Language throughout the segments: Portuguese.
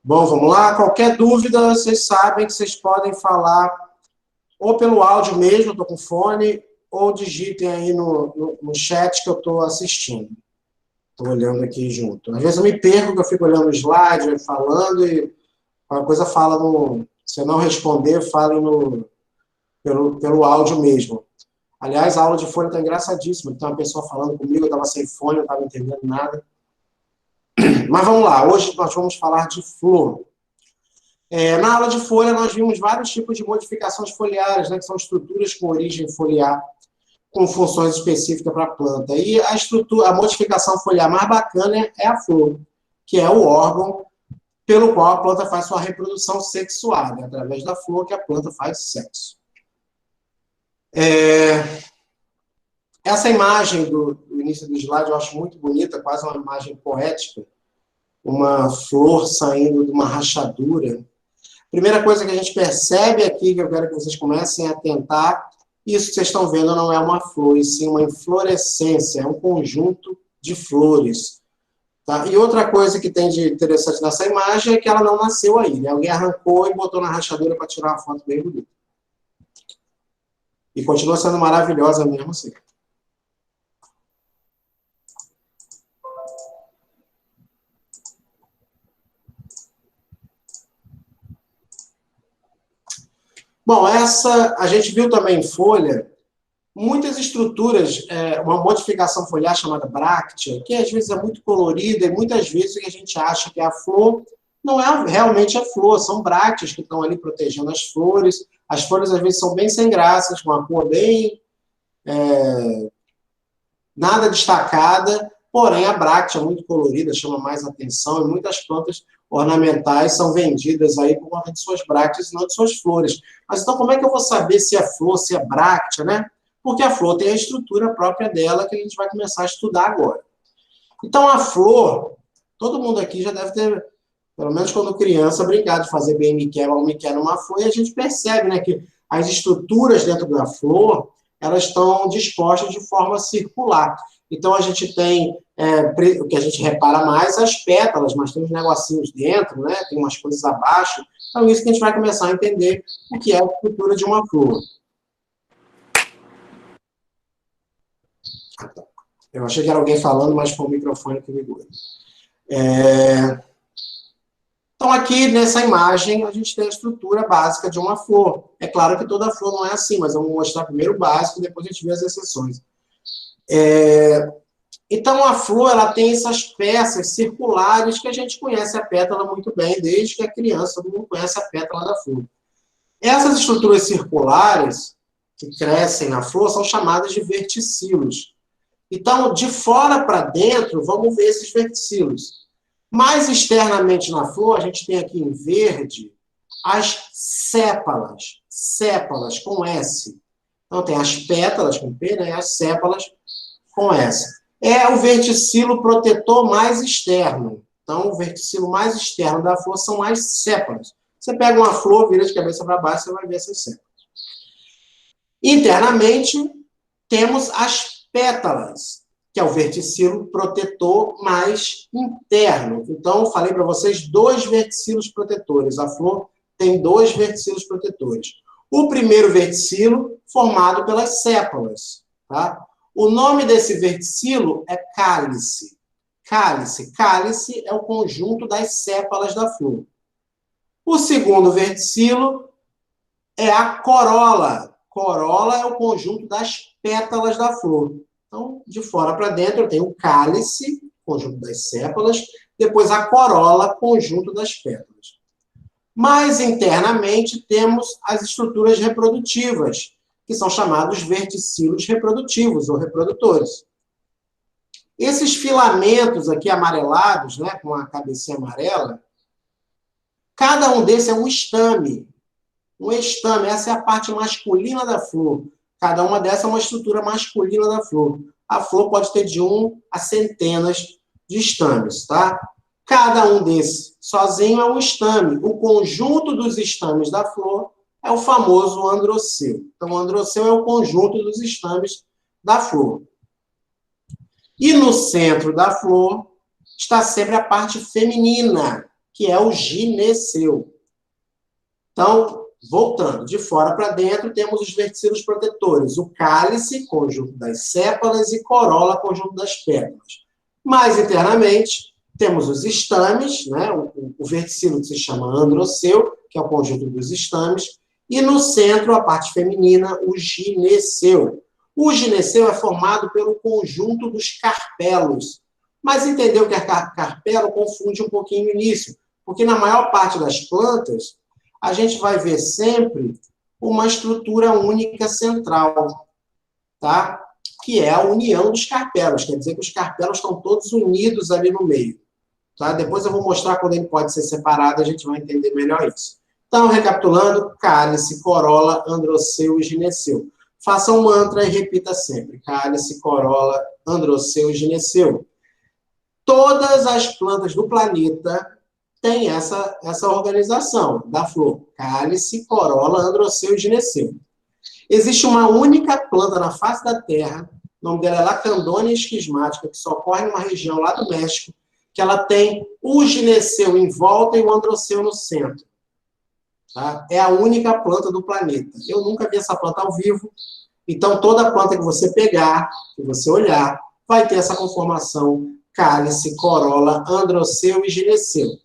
Bom, vamos lá. Qualquer dúvida, vocês sabem que vocês podem falar ou pelo áudio mesmo, eu estou com fone, ou digitem aí no chat que eu estou assistindo. Estou olhando aqui junto. Às vezes eu me perco, que eu fico olhando o slide, falando, e uma coisa fala no... Se eu não responder, fale pelo áudio mesmo. Aliás, a aula de fone está engraçadíssima. Tem uma pessoa falando comigo, eu estava sem fone, eu não estava entendendo nada. Mas vamos lá, hoje nós vamos falar de flor. Na aula de folha, nós vimos vários tipos de modificações foliares, né, que são estruturas com origem foliar, com funções específicas para a planta. E a modificação foliar mais bacana é a flor, que é o órgão pelo qual a planta faz sua reprodução sexual, né, através da flor que a planta faz sexo. Essa imagem do início do slide eu acho muito bonita, quase uma imagem poética, uma flor saindo de uma rachadura. Primeira coisa que a gente percebe aqui, que eu quero que vocês comecem a atentar, isso que vocês estão vendo não é uma flor, e sim uma inflorescência, é um conjunto de flores. Tá? E outra coisa que tem de interessante nessa imagem é que ela não nasceu aí, né? Alguém arrancou e botou na rachadura para tirar uma foto bem bonita. E continua sendo maravilhosa mesmo assim. Bom, a gente viu também em folha muitas estruturas, uma modificação foliar chamada bráctea, que às vezes é muito colorida e muitas vezes a gente acha que a flor não é realmente a flor, são brácteas que estão ali protegendo as flores. As flores às vezes são bem sem graças, com a cor bem nada destacada, porém a bráctea é muito colorida, chama mais atenção, e muitas plantas ornamentais são vendidas aí por conta de suas brácteas e não de suas flores. Mas então como é que eu vou saber se é flor, se é bráctea, né? Porque a flor tem a estrutura própria dela que a gente vai começar a estudar agora. Então a flor, todo mundo aqui já deve ter, pelo menos quando criança, brincado de fazer bem Miquel ou Miquel numa flor, e a gente percebe, né, que as estruturas dentro da flor, elas estão dispostas de forma circular. Então, a gente tem, o que a gente repara mais, as pétalas, mas tem uns negocinhos dentro, né? Tem umas coisas abaixo. Então, isso que a gente vai começar a entender o que é a estrutura de uma flor. Eu achei que era alguém falando, mas foi o microfone que ligou. Então, aqui nessa imagem, a gente tem a estrutura básica de uma flor. É claro que toda flor não é assim, mas eu vou mostrar primeiro o básico e depois a gente vê as exceções. Então, a flor ela tem essas peças circulares que a gente conhece a pétala muito bem, desde que a criança, todo mundo conhece a pétala da flor. Essas estruturas circulares que crescem na flor são chamadas de verticilos. Então, de fora para dentro, vamos ver esses verticilos. Mais externamente na flor, a gente tem aqui em verde as sépalas. Sépalas com S. Então, tem as pétalas com P, né? E as sépalas com S. É o verticilo protetor mais externo. Então, o verticilo mais externo da flor são as sépalas. Você pega uma flor, vira de cabeça para baixo, você vai ver essas sépalas. Internamente, temos as pétalas, que é o verticilo protetor mais interno. Então, falei para vocês, 2 verticilos protetores. A flor tem 2 verticilos protetores. O primeiro verticilo, formado pelas sépalas. Tá? O nome desse verticilo é cálice. Cálice. Cálice é o conjunto das sépalas da flor. O segundo verticilo é a corola. Corola é o conjunto das pétalas da flor. Então, de fora para dentro, eu tenho o cálice, conjunto das sépalas, depois a corola, conjunto das pétalas. Mais internamente, temos as estruturas reprodutivas, que são chamados verticilos reprodutivos, ou reprodutores. Esses filamentos aqui amarelados, né, com a cabecinha amarela, cada um desses é um estame. Um estame, essa é a parte masculina da flor. Cada uma dessas é uma estrutura masculina da flor. A flor pode ter de 1 a centenas de estames, tá? Cada um desses sozinho é um estame. O conjunto dos estames da flor é o famoso androceu. Então, o androceu é o conjunto dos estames da flor. E no centro da flor está sempre a parte feminina. que é o gineceu. Então, voltando, de fora para dentro, temos os verticilos protetores, o cálice, conjunto das sépalas, e corola, conjunto das pétalas. Mais internamente, temos os estames, né? O verticilo que se chama androceu, que é o conjunto dos estames, e no centro, a parte feminina, o gineceu. O gineceu é formado pelo conjunto dos carpelos. Mas entendeu que a carpelo confunde um pouquinho o início, porque na maior parte das plantas, a gente vai ver sempre uma estrutura única central, tá? Que é a união dos carpelos, quer dizer que os carpelos estão todos unidos ali no meio. Tá? Depois eu vou mostrar quando ele pode ser separado, a gente vai entender melhor isso. Então, recapitulando, cálice, corola, androceu e gineceu. Faça um mantra e repita sempre. Cálice, corola, androceu e gineceu. Todas as plantas do planeta têm essa organização da flor. Cálice, corola, androceu e gineceu. Existe uma única planta na face da Terra, o nome dela é Lacandônia esquismática, que só ocorre numa região lá do México, que ela tem o gineceu em volta e o androceu no centro. Tá? É a única planta do planeta. Eu nunca vi essa planta ao vivo, então toda planta que você pegar, que você olhar, vai ter essa conformação cálice, corola, androceu e gineceu.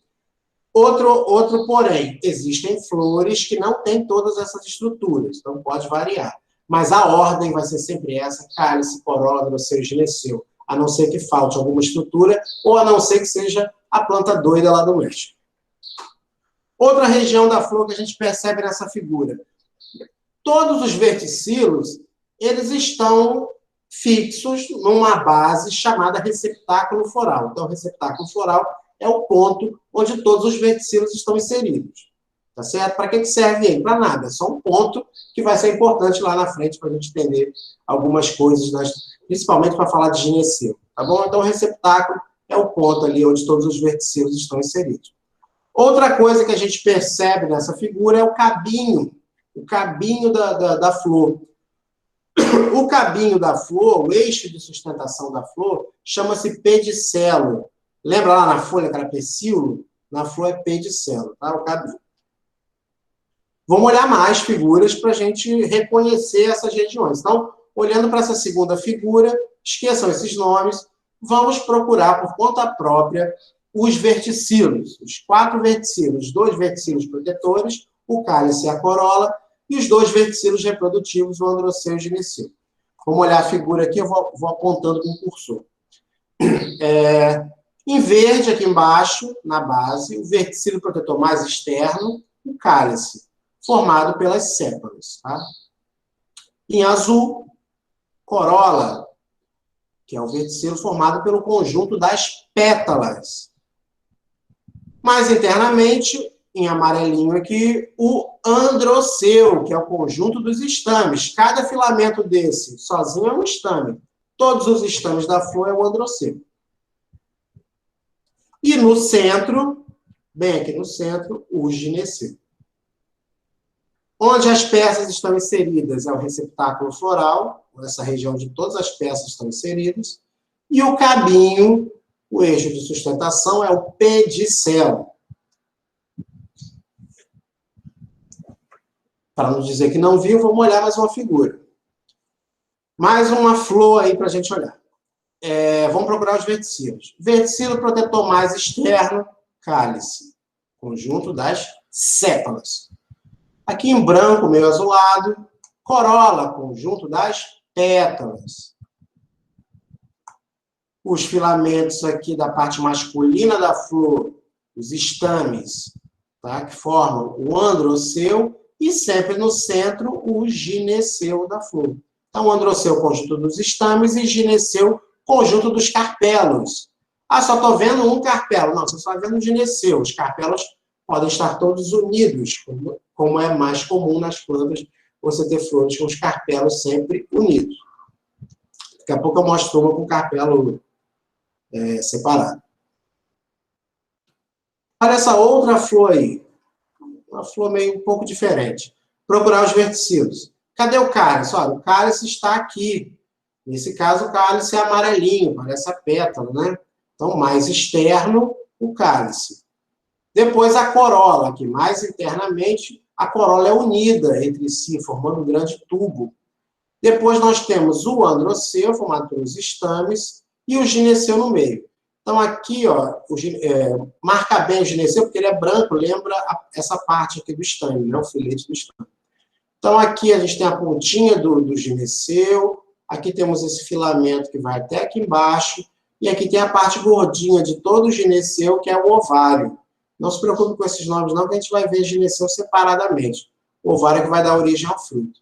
Outro porém, existem flores que não têm todas essas estruturas, então pode variar. Mas a ordem vai ser sempre essa, cálice, corola, androceu e gineceu. A não ser que falte alguma estrutura, ou a não ser que seja a planta doida lá do México. Outra região da flor que a gente percebe nessa figura. Todos os verticilos, eles estão fixos numa base chamada receptáculo floral. Então, o receptáculo floral é o ponto onde todos os verticilos estão inseridos. Tá certo? Para que serve ele? Para nada. É só um ponto que vai ser importante lá na frente para a gente entender algumas coisas, principalmente para falar de gineceu. Tá bom? Então, o receptáculo é o ponto ali onde todos os verticilos estão inseridos. Outra coisa que a gente percebe nessa figura é o cabinho da flor. O cabinho da flor, o eixo de sustentação da flor, chama-se pedicelo. Lembra lá na folha que era pecíolo? Na flor é pedicelo, tá? O cabinho. Vamos olhar mais figuras para a gente reconhecer essas regiões. Então, olhando para essa segunda figura, esqueçam esses nomes, vamos procurar por conta própria os verticilos, os 4 verticilos, 2 verticilos protetores, o cálice e a corola, e os 2 verticilos reprodutivos, o androceu e o gineceu. Vamos olhar a figura aqui, eu vou apontando com o cursor. Em verde, aqui embaixo, na base, o verticilo protetor mais externo, o cálice, formado pelas sépalas. Tá? Em azul, corola, que é o verticilo formado pelo conjunto das pétalas. Mais internamente, em amarelinho aqui, o androceu, que é o conjunto dos estames. Cada filamento desse, sozinho, é um estame. Todos os estames da flor é o androceu. E no centro, bem aqui no centro, o gineceu. Onde as peças estão inseridas é o receptáculo floral, essa região onde todas as peças estão inseridas. E o cabinho, o eixo de sustentação, é o pedicelo. Para não dizer que não viu, vamos olhar mais uma figura. Mais uma flor aí para a gente olhar. Vamos procurar os verticilos. Verticilo protetor mais externo, cálice. Conjunto das sépalas. Aqui em branco, meio azulado, corola, conjunto das pétalas. Os filamentos aqui da parte masculina da flor, os estames, tá? Que formam o androceu, e sempre no centro o gineceu da flor. Então, o androceu, conjunto dos estames, e gineceu, conjunto dos carpelos. Ah, só estou vendo um carpelo. Não, você só está vendo um gineceu. Os carpelos podem estar todos unidos, como é mais comum nas plantas, você ter flores com os carpelos sempre unidos. Daqui a pouco eu mostro uma com carpelo separado. Olha essa outra flor aí. Uma flor meio um pouco diferente. Procurar os verticilos. Cadê o cálice? Olha, o cálice está aqui. Nesse caso, o cálice é amarelinho, parece a pétala, né? Então, mais externo, o cálice. Depois a corola, que mais internamente a corola é unida entre si, formando um grande tubo. Depois nós temos o androceu, formado pelos estames, e o gineceu no meio. Então aqui, ó, marca bem o gineceu, porque ele é branco, lembra essa parte aqui do estame, né, o filete do estame. Então aqui a gente tem a pontinha do gineceu, aqui temos esse filamento que vai até aqui embaixo, e aqui tem a parte gordinha de todo o gineceu, que é o ovário. Não se preocupe com esses nomes não, que a gente vai ver gineceu separadamente. O ovário é que vai dar origem ao fruto.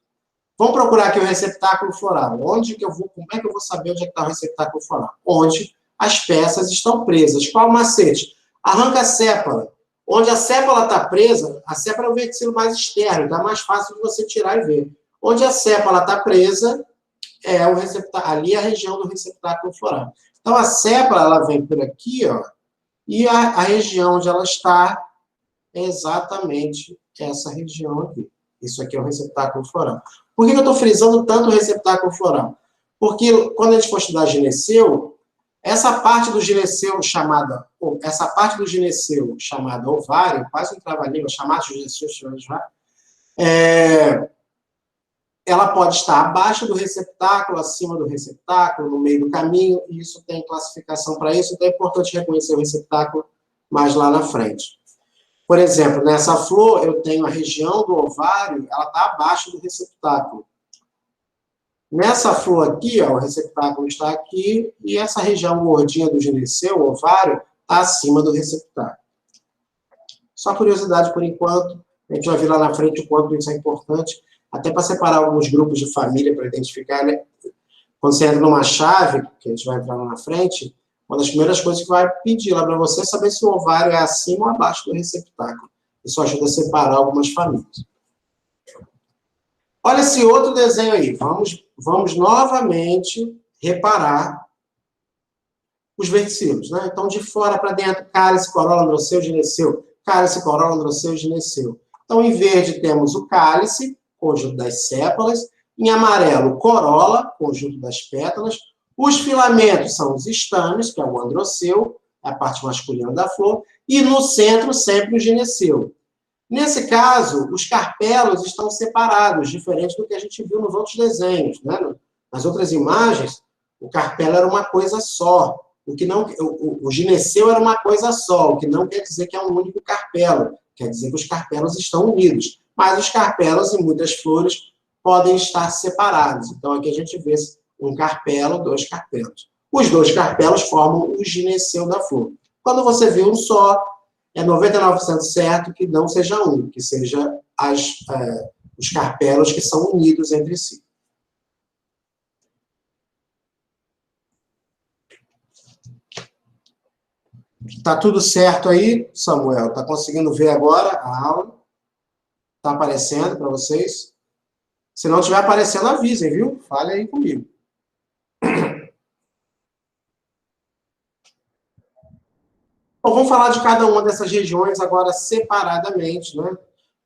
Vamos procurar aqui o receptáculo floral. Como é que eu vou saber onde é que está o receptáculo floral? Onde as peças estão presas. Qual o macete? Arranca a sépala. Onde a sépala está presa, a sépala é o verticilo mais externo, então é mais fácil de você tirar e ver. Onde a sépala está presa, ali é a região do receptáculo floral. Então a sépala ela vem por aqui, ó, e a região onde ela está é exatamente essa região aqui. Isso aqui é o receptáculo floral. Por que eu estou frisando tanto o receptáculo floral? Porque quando a gente for estudar gineceu, essa parte do gineceu chamada ovário, quase um trava-língua, chamado gineceu, ela pode estar abaixo do receptáculo, acima do receptáculo, no meio do caminho, e isso tem classificação para isso, então é importante reconhecer o receptáculo mais lá na frente. Por exemplo, nessa flor, eu tenho a região do ovário, ela está abaixo do receptáculo. Nessa flor aqui, ó, o receptáculo está aqui, e essa região gordinha do gineceu, o ovário, está acima do receptáculo. Só curiosidade por enquanto, a gente vai ver lá na frente o quanto isso é importante, até para separar alguns grupos de família, para identificar, né? Quando você entra numa chave, que a gente vai entrar lá na frente, uma das primeiras coisas que vai pedir lá para você é saber se o ovário é acima ou abaixo do receptáculo. Isso ajuda a separar algumas famílias. Olha esse outro desenho aí. Vamos novamente reparar os verticilos, né? Então, de fora para dentro, cálice, corola, androceu, gineceu. Cálice, corola, androceu, gineceu. Então, em verde temos o cálice, conjunto das sépalas. Em amarelo, corola, conjunto das pétalas. Os filamentos são os estames, que é o androceu, a parte masculina da flor. E no centro, sempre o gineceu. Nesse caso, os carpelos estão separados, diferente do que a gente viu nos outros desenhos, né? Nas outras imagens, o carpelo era uma coisa só. O gineceu era uma coisa só, o que não quer dizer que é um único carpelo. Quer dizer que os carpelos estão unidos. Mas os carpelos, em muitas flores, podem estar separados. Então, aqui a gente vê um carpelo, dois carpelos. Os dois carpelos formam o gineceu da flor. Quando você vê um só, é 99% certo que não seja um, que seja os carpelos que são unidos entre si. Tá tudo certo aí, Samuel? Tá conseguindo ver agora a aula? Tá aparecendo para vocês? Se não estiver aparecendo, avisem, viu? Fale aí comigo. Bom, vamos falar de cada uma dessas regiões agora separadamente, né?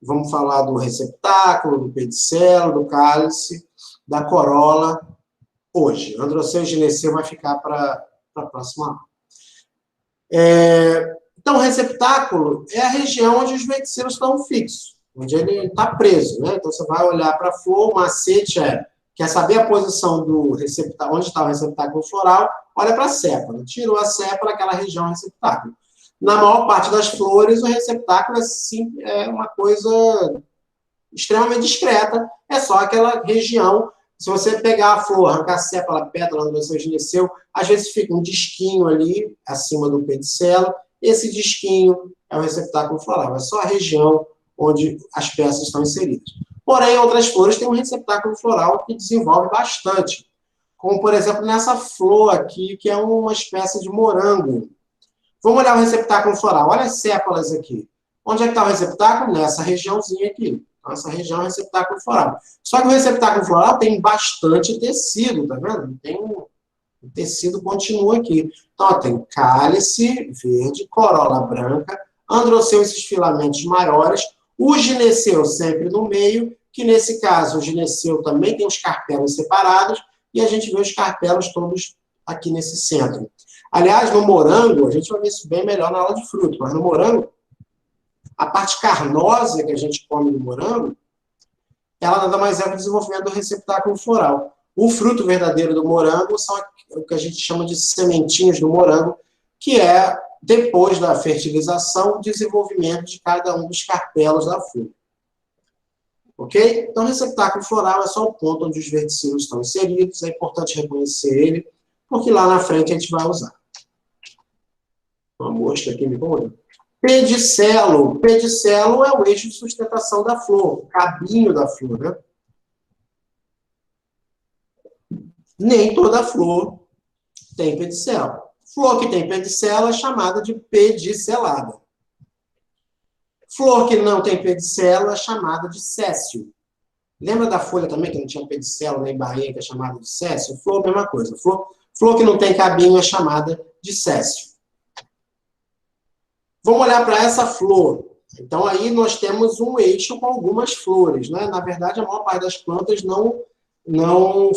Vamos falar do receptáculo, do pedicelo, do cálice, da corola, hoje. Androceu e gineceu vai ficar para a próxima aula. Então, o receptáculo é a região onde os verticilos estão fixos, onde ele está preso, né? Então, você vai olhar para a flor, o macete quer saber a posição do receptáculo, onde está o receptáculo floral, olha para a sépala. Tirou a sépala, aquela região é receptáculo. Na maior parte das flores, o receptáculo é uma coisa extremamente discreta, é só aquela região. Se você pegar a flor, arrancar a sépala, pétala, androceu, gineceu, às vezes fica um disquinho ali, acima do pedicelo. Esse disquinho é o receptáculo floral, é só a região onde as peças estão inseridas. Porém, outras flores têm um receptáculo floral que desenvolve bastante, como, por exemplo, nessa flor aqui, que é uma espécie de morango. Vamos olhar o receptáculo floral. Olha as sépalas aqui. Onde é que está o receptáculo? Nessa regiãozinha aqui. Então, essa região é o receptáculo floral. Só que o receptáculo floral tem bastante tecido, tá vendo? Tem o tecido continua aqui. Então, ó, tem cálice verde, corola branca, androceu, esses filamentos maiores, o gineceu sempre no meio, que nesse caso o gineceu também tem os carpelos separados, e a gente vê os carpelos todos aqui nesse centro. Aliás, no morango, a gente vai ver isso bem melhor na aula de fruto, mas no morango, A parte carnosa que a gente come no morango, ela nada mais é que o desenvolvimento do receptáculo floral. O fruto verdadeiro do morango são o que a gente chama de sementinhas do morango, que é, depois da fertilização, o desenvolvimento de cada um dos carpelos da flor. Ok? Então, o receptáculo floral é só o ponto onde os verticilos estão inseridos. É importante reconhecer ele, porque lá na frente a gente vai usar. Uma mosca aqui me incomodando. Pedicelo. Pedicelo é o eixo de sustentação da flor, o cabinho da flor, né? Nem toda flor tem pedicelo. Flor que tem pedicelo é chamada de pedicelada. Flor que não tem pedicelo é chamada de céssio. Lembra da folha também, que não tinha pedicelo nem barrinha, que é chamada de céssio? Flor, mesma coisa. Flor que não tem cabinho é chamada de céssio. Vamos olhar para essa flor. Então, aí nós temos um eixo com algumas flores, né? Na verdade, a maior parte das plantas não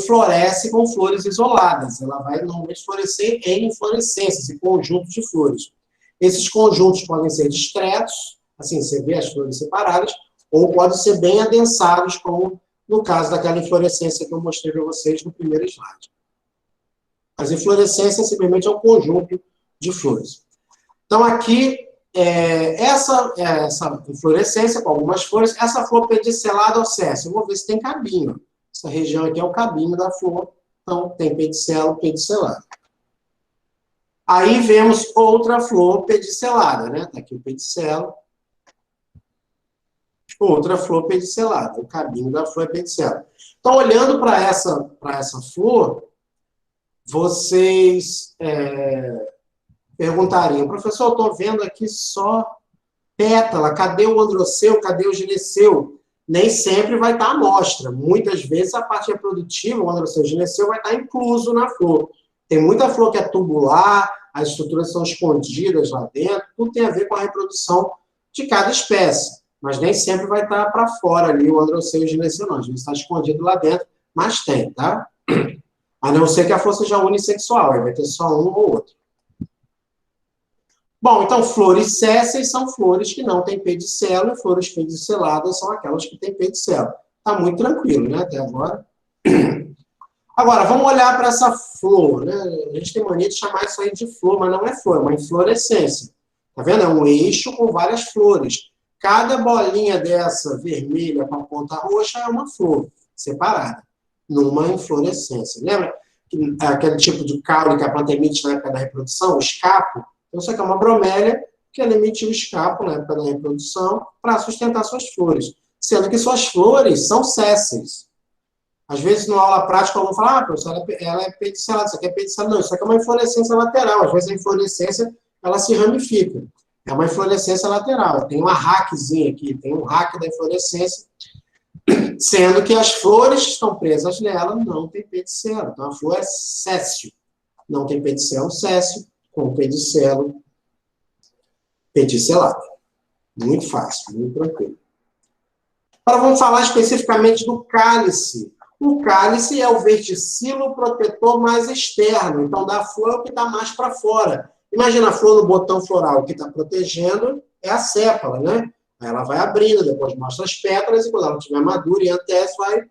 floresce com flores isoladas. Ela vai normalmente florescer em inflorescências, em conjuntos de flores. Esses conjuntos podem ser discretos, assim, você vê as flores separadas, ou podem ser bem adensados, como no caso daquela inflorescência que eu mostrei para vocês no primeiro slide. As inflorescências simplesmente é um conjunto de flores. Então, aqui, essa inflorescência com algumas flores, essa flor pedicelada ao céssio. Eu vou ver se tem cabinho. Essa região aqui é o cabinho da flor, então tem pedicelo, pedicelado. Aí vemos outra flor pedicelada, né? Está aqui o pedicelo. Outra flor pedicelada. O cabinho da flor é pedicelo. Então, olhando para essa flor, vocês perguntariam, professor, eu estou vendo aqui só pétala, cadê o androceu, cadê o gineceu? Nem sempre vai estar à mostra. Muitas vezes a parte reprodutiva, o androceu e o gineceu, vai estar incluso na flor. Tem muita flor que é tubular, as estruturas são escondidas lá dentro, tudo tem a ver com a reprodução de cada espécie. Mas nem sempre vai estar para fora ali o androceu e o gineceu, não. Às vezes está escondido lá dentro, mas tem, tá? A não ser que a flor seja unissexual, aí vai ter só um ou outro. Bom, então, flores césseis são flores que não têm pedicelo, e flores pediceladas são aquelas que têm pedicelo. Está muito tranquilo, né, até agora. Agora, vamos olhar para essa flor, né? A gente tem mania de chamar isso aí de flor, mas não é flor, é uma inflorescência. Tá vendo? É um eixo com várias flores. Cada bolinha dessa vermelha com a ponta roxa é uma flor separada, numa inflorescência. Lembra aquele tipo de caule que a planta emite na época da reprodução, o escapo? Então, isso aqui é uma bromélia que ela emite o escapo na época da reprodução para sustentar suas flores. Sendo que suas flores são sésseis. Às vezes, na aula prática, eu vou falar, professor, ela é pedicelada, isso aqui é pedicelada. Não, isso aqui é uma inflorescência lateral. Às vezes, a inflorescência, ela se ramifica. É uma inflorescência lateral. Tem uma raquezinha aqui, tem um raque da inflorescência, sendo que as flores que estão presas nela não tem pedicelo. Então, a flor é céssio. Não tem pedicelo, céssio, com pedicelo pedicelado. Muito fácil, muito tranquilo. Agora vamos falar especificamente do cálice. O cálice é o verticilo protetor mais externo. Então, da flor é o que está mais para fora. Imagina a flor no botão floral, o que está protegendo é a sépala, né? Ela vai abrindo, depois mostra as pétalas, e quando ela estiver madura e antece, vai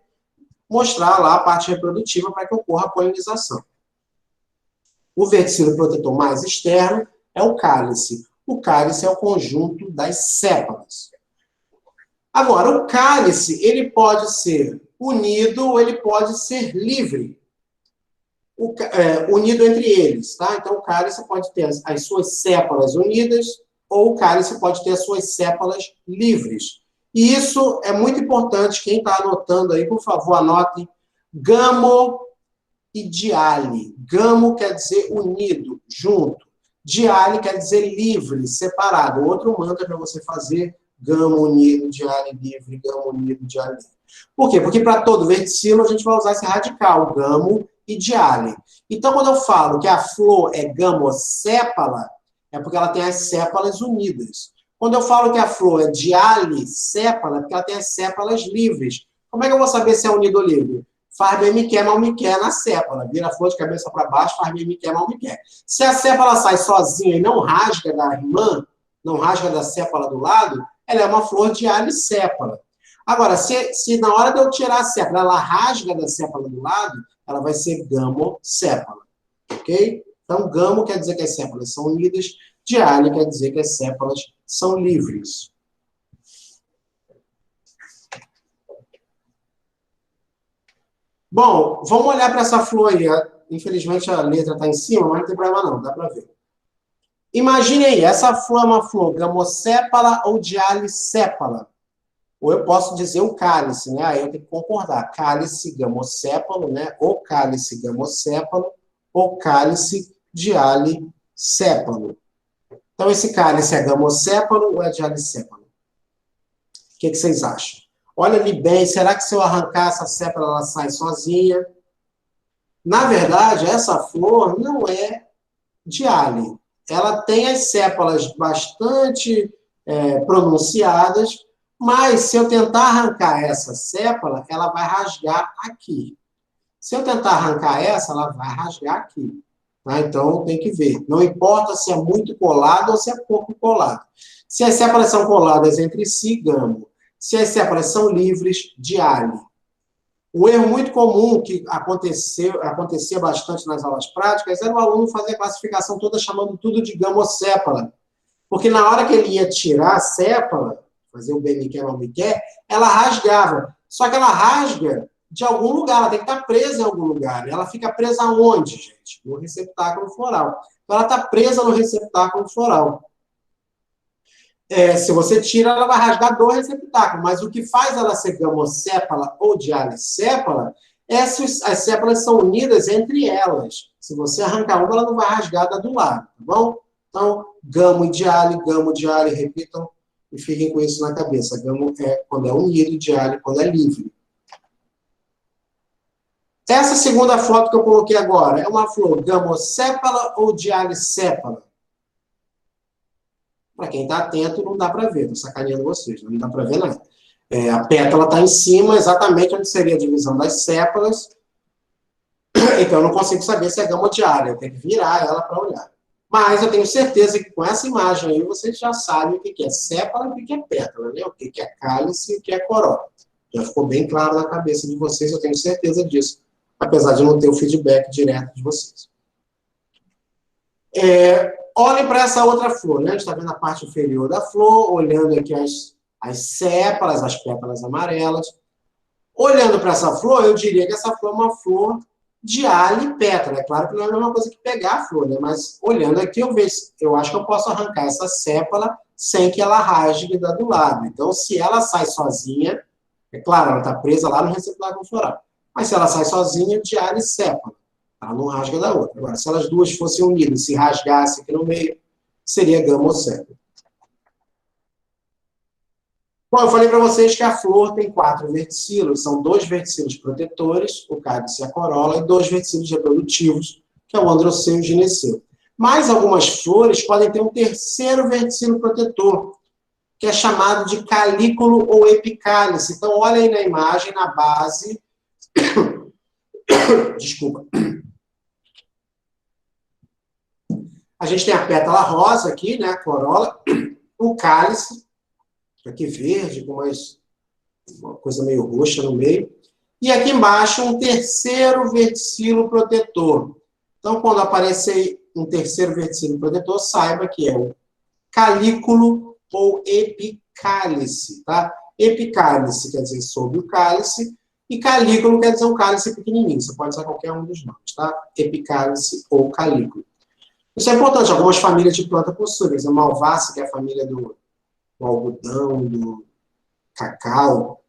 mostrar lá a parte reprodutiva para que ocorra a polinização. O verticilo protetor mais externo é o cálice. O cálice é o conjunto das sépalas. Agora, o cálice, ele pode ser unido ou ele pode ser livre. Unido entre eles, tá? Então, o cálice pode ter as suas sépalas unidas ou o cálice pode ter as suas sépalas livres. E isso é muito importante. Quem está anotando aí, por favor, anotem. Gamo e diale. Gamo quer dizer unido, junto. Diale quer dizer livre, separado. Outro mantra para você fazer. Gamo unido, diale livre, gamo unido, diale livre. Por quê? Porque para todo verticilo a gente vai usar esse radical, gamo e diale. Então, quando eu falo que a flor é gamosépala, é porque ela tem as sépalas unidas. Quando eu falo que a flor é dialisépala, é porque ela tem as sépalas livres. Como é que eu vou saber se é unido ou livre? Faz bem me quer, mal me quer na sépala. Vira a flor de cabeça para baixo, faz bem me quer, mal me quer. Se a sépala sai sozinha e não rasga da irmã, não rasga da sépala do lado, ela é uma flor de alisépala. Agora, se na hora de eu tirar a sépala, ela rasga da sépala do lado, ela vai ser gamosépala, ok? Então, gamo quer dizer que as sépalas são unidas, diale quer dizer que as sépalas são livres. Bom, vamos olhar para essa flor aí. Infelizmente a letra está em cima, mas não tem problema não, dá para ver. Imagine aí, essa flor é uma flor gamosépala ou dialisépala. Ou eu posso dizer o cálice, né? Aí eu tenho que concordar. Cálice gamosépalo, né? Ou cálice gamosépalo, ou cálice dialisépalo. Então, esse cálice é gamosépalo ou é dialisépalo? O que vocês acham? Olha ali bem, será que se eu arrancar essa sépala, ela sai sozinha? Na verdade, essa flor não é diale. Ela tem as sépalas bastante pronunciadas, mas se eu tentar arrancar essa sépala, ela vai rasgar aqui. Se eu tentar arrancar essa, ela vai rasgar aqui. Tá? Então, tem que ver. Não importa se é muito colado ou se é pouco colado. Se as sépalas são coladas entre si, gamo. Se as sépalas são livres, diale. Um erro muito comum que acontecia bastante nas aulas práticas era o aluno fazer a classificação toda chamando tudo de gamosépala. Porque na hora que ele ia tirar a sépala, fazer o bem me quer, mal me quer, ela rasgava. Só que ela rasga de algum lugar, ela tem que estar presa em algum lugar. Ela fica presa onde, gente? No receptáculo floral. Então, ela está presa no receptáculo floral. Se você tira, ela vai rasgar do receptáculo. Mas o que faz ela ser gamosépala ou dialisépala é se as sépalas são unidas entre elas. Se você arrancar uma, ela não vai rasgar da do lado, tá bom? Então, gamo e diale, repitam e fiquem com isso na cabeça. Gamo é quando é unido, diale quando é livre. Essa segunda foto que eu coloquei agora é uma flor gamosépala ou dialisépala? Para quem está atento, não dá para ver. Estou sacaneando vocês, não dá para ver nada. A pétala está em cima, exatamente onde seria a divisão das sépalas. Então, eu não consigo saber se é gama ou diária. Eu tenho que virar ela para olhar. Mas eu tenho certeza que com essa imagem aí, vocês já sabem o que é sépala e o que é pétala, né? O que é cálice e o que é corola. Já ficou bem claro na cabeça de vocês, eu tenho certeza disso. Apesar de não ter o feedback direto de vocês. Olhem para essa outra flor, né? A gente está vendo a parte inferior da flor, olhando aqui as sépalas, as pétalas amarelas. Olhando para essa flor, eu diria que essa flor é uma flor diale e pétala. É claro que não é a mesma coisa que pegar a flor, né? Mas olhando aqui, eu acho que eu posso arrancar essa sépala sem que ela rasgue do lado. Então, se ela sai sozinha, é claro, ela está presa lá no receptáculo floral. Mas se ela sai sozinha, diale e sépala. Ela não rasga da outra. Agora, se elas duas fossem unidas, se rasgassem aqui no meio, seria gamosépala. Bom, eu falei para vocês que a flor tem 4 verticilos. São 2 verticilos protetores, o cálice e a corola, e 2 verticilos reprodutivos, que é o androceu e o gineceu. Mas algumas flores podem ter um terceiro verticilo protetor, que é chamado de calículo ou epicálice. Então, olha aí na imagem, na base... Desculpa. A gente tem a pétala rosa aqui, né, a corola, o cálice, aqui verde, com uma coisa meio roxa no meio, e aqui embaixo um terceiro verticilo protetor. Então, quando aparecer um terceiro verticilo protetor, saiba que é o calículo ou epicálice, tá? Epicálice quer dizer sob o cálice, e calículo quer dizer um cálice pequenininho. Você pode usar qualquer um dos nomes, tá? Epicálice ou calículo. Isso é importante. Algumas famílias de planta possuem. Por exemplo, a malvácea, que é a família do algodão, do cacau,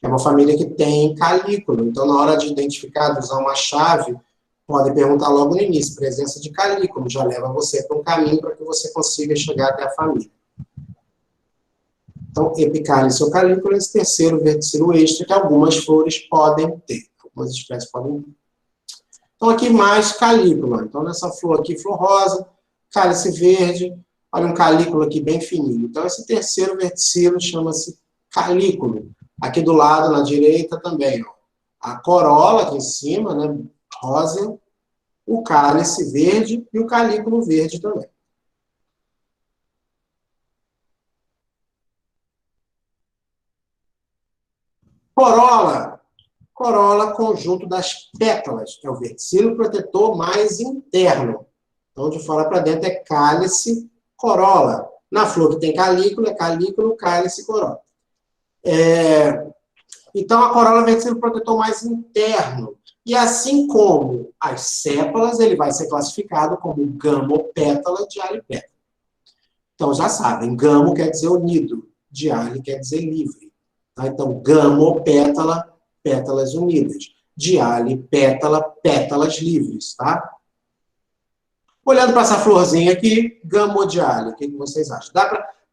é uma família que tem calículo. Então, na hora de identificar, de usar uma chave, pode perguntar logo no início, presença de calículo, já leva você para um caminho para que você consiga chegar até a família. Então, epicálice ou calículo é esse terceiro verticilo extra que algumas flores podem ter, algumas espécies podem ter. Então, aqui mais calículo. Então, nessa flor aqui, flor rosa, cálice verde, olha um calículo aqui bem fininho. Então, esse terceiro verticilo chama-se calículo. Aqui do lado, na direita, também. Ó. A corola aqui em cima, né, rosa, o cálice verde e o calículo verde também. Corola. Corola, conjunto das pétalas. É o verticilo protetor mais interno. Então, de fora para dentro é cálice, corola. Na flor que tem calícula, é calículo, cálice, corola. Então, a corola é o verticilo protetor mais interno. E assim como as sépalas, ele vai ser classificado como gamopétala, dialipétala. Então, já sabem, gamo quer dizer unido, diale quer dizer livre. Tá? Então, gamopétala, pétalas unidas. Diale, pétala, pétalas livres, tá? Olhando para essa florzinha aqui, gamodiale, o que vocês acham?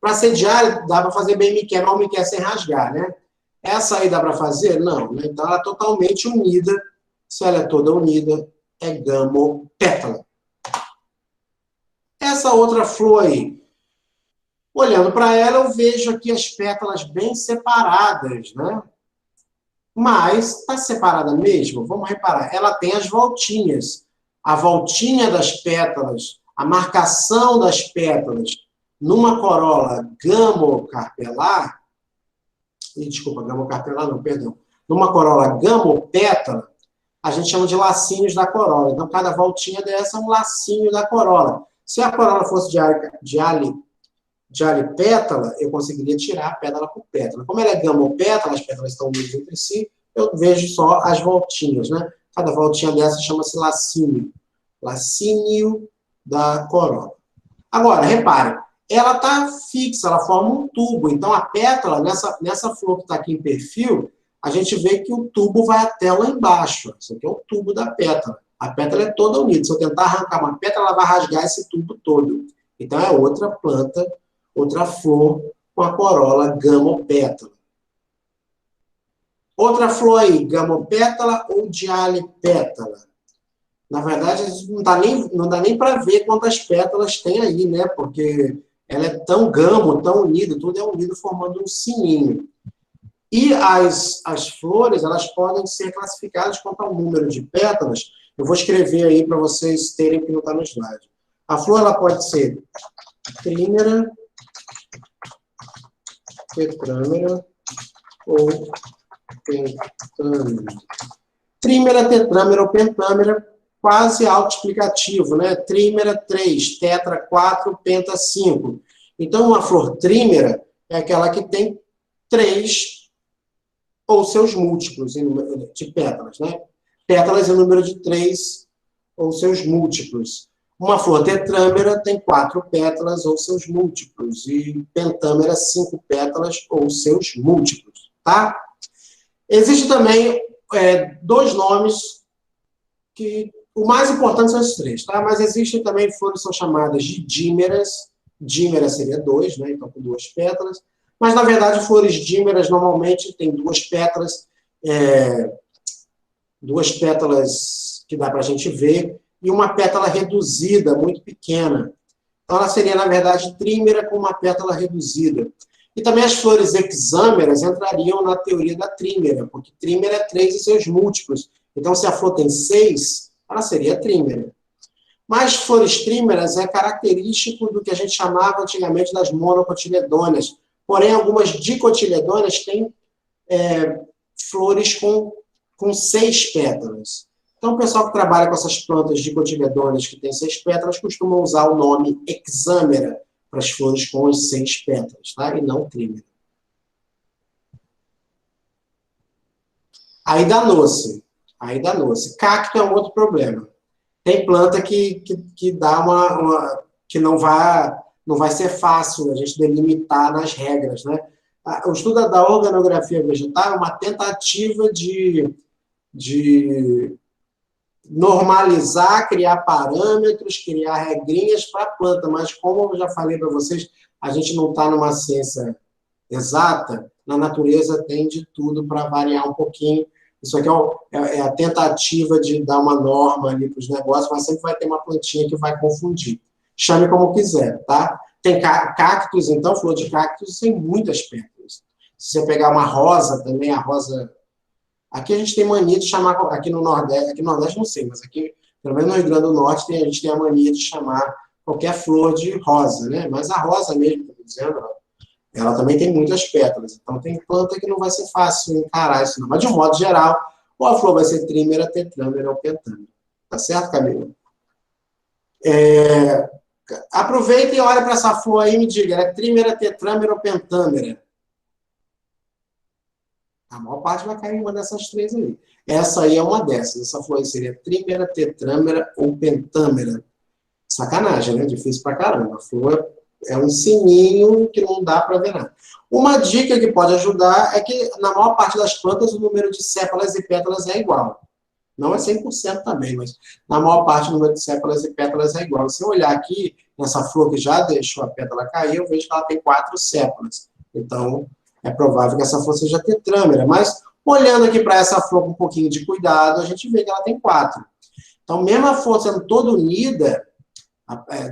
Para ser diale, dá para fazer bem miqué, mas o miqué sem rasgar, né? Essa aí dá para fazer? Não, né? Então ela é totalmente unida. Se ela é toda unida, é gamopétala. Essa outra flor aí, olhando para ela, eu vejo aqui as pétalas bem separadas, né? Mas está separada mesmo? Vamos reparar, ela tem as voltinhas. A voltinha das pétalas, a marcação das pétalas numa corola gamocarpelar, desculpa, gamocarpelar não, perdão, numa corola gamopétala, a gente chama de lacinhos da corola. Então, cada voltinha dessa é um lacinho da corola. Se a corola fosse de alipétala, eu conseguiria tirar pétala por pétala. Como ela é gamopétala, as pétalas estão unidas entre si, eu vejo só as voltinhas, né? Cada voltinha dessa chama-se lacínio. Lacínio da corola. Agora, repare, ela está fixa, ela forma um tubo. Então, a pétala, nessa flor que está aqui em perfil, a gente vê que o tubo vai até lá embaixo. Isso aqui é o tubo da pétala. A pétala é toda unida. Se eu tentar arrancar uma pétala, ela vai rasgar esse tubo todo. Então, é outra planta, outra flor com a corola gamopétala. Outra flor aí, gamopétala ou dialipétala? Na verdade, não dá nem para ver quantas pétalas tem aí, né? Porque ela é tão gamo, tão unida, tudo é unido formando um sininho. E as flores, elas podem ser classificadas quanto ao número de pétalas. Eu vou escrever aí para vocês terem que não está no slide. A flor, ela pode ser trímera, tetrâmera ou pentâmera. Trímera, tetrâmera ou pentâmera, quase autoexplicativo, né? Trímera, 3, tetra, 4, penta, 5. Então, uma flor trímera é aquela que tem 3 ou seus múltiplos de pétalas, né? Pétalas é o número de 3 ou seus múltiplos. Uma flor tetrâmera tem 4 pétalas ou seus múltiplos. E pentâmera, 5 pétalas ou seus múltiplos, tá? Existem também 2 nomes que... O mais importante são esses 3, tá? Mas existem também flores que são chamadas de dímeras. Dímera seria 2, né? Então, com 2 pétalas. Mas, na verdade, flores dímeras normalmente têm 2 pétalas, 2 pétalas que dá para a gente ver, e uma pétala reduzida, muito pequena. Então, ela seria, na verdade, trímera com uma pétala reduzida. E também as flores hexâmeras entrariam na teoria da trímera, porque trímera é 3 e seus múltiplos. Então, se a flor tem 6, ela seria trímera. Mas flores trímeras é característico do que a gente chamava antigamente das monocotiledôneas. Porém, algumas dicotiledôneas têm flores com 6 pétalas. Então, o pessoal que trabalha com essas plantas dicotiledôneas que têm 6 pétalas costuma usar o nome hexâmera para as flores com as 6 pétalas, tá? E não trímera. Aí danou-se. Cacto é um outro problema. Tem planta que dá que não vai ser fácil a gente delimitar nas regras, né? O estudo da organografia vegetal é uma tentativa de normalizar, criar parâmetros, criar regrinhas para a planta, mas como eu já falei para vocês, a gente não está numa ciência exata, na natureza tem de tudo para variar um pouquinho. Isso aqui é a tentativa de dar uma norma ali para os negócios, mas sempre vai ter uma plantinha que vai confundir. Chame como quiser, tá? Tem cactos, então, flor de cactos tem muitas pétalas. Se você pegar uma rosa também, a rosa... Aqui a gente tem mania de chamar, aqui no Nordeste não sei, mas aqui, pelo menos no Rio Grande do Norte, a gente tem a mania de chamar qualquer flor de rosa, né? Mas a rosa mesmo, estou dizendo, Ela também tem muitas pétalas. Então, tem planta que não vai ser fácil encarar isso, não. Mas, de um modo geral, ou a flor vai ser trímera, tetrâmera ou pentâmera. Tá certo, Camila? Aproveita e olha para essa flor aí e me diga, ela é trímera, tetrâmera ou pentâmera? A maior parte vai cair em uma dessas três aí. Essa aí é uma dessas. Essa flor aí seria trímera, tetrâmera ou pentâmera. Sacanagem, né? Difícil pra caramba. A flor é um sininho que não dá para ver nada. Uma dica que pode ajudar é que, na maior parte das plantas, o número de sépalas e pétalas é igual. Não é 100% também, mas na maior parte o número de sépalas e pétalas é igual. Se eu olhar aqui, nessa flor que já deixou a pétala cair, eu vejo que ela tem 4 sépalas. Então, é provável que essa flor seja tetrâmera. Mas, olhando aqui para essa flor com um pouquinho de cuidado, a gente vê que ela tem 4. Então, mesmo a flor sendo toda unida,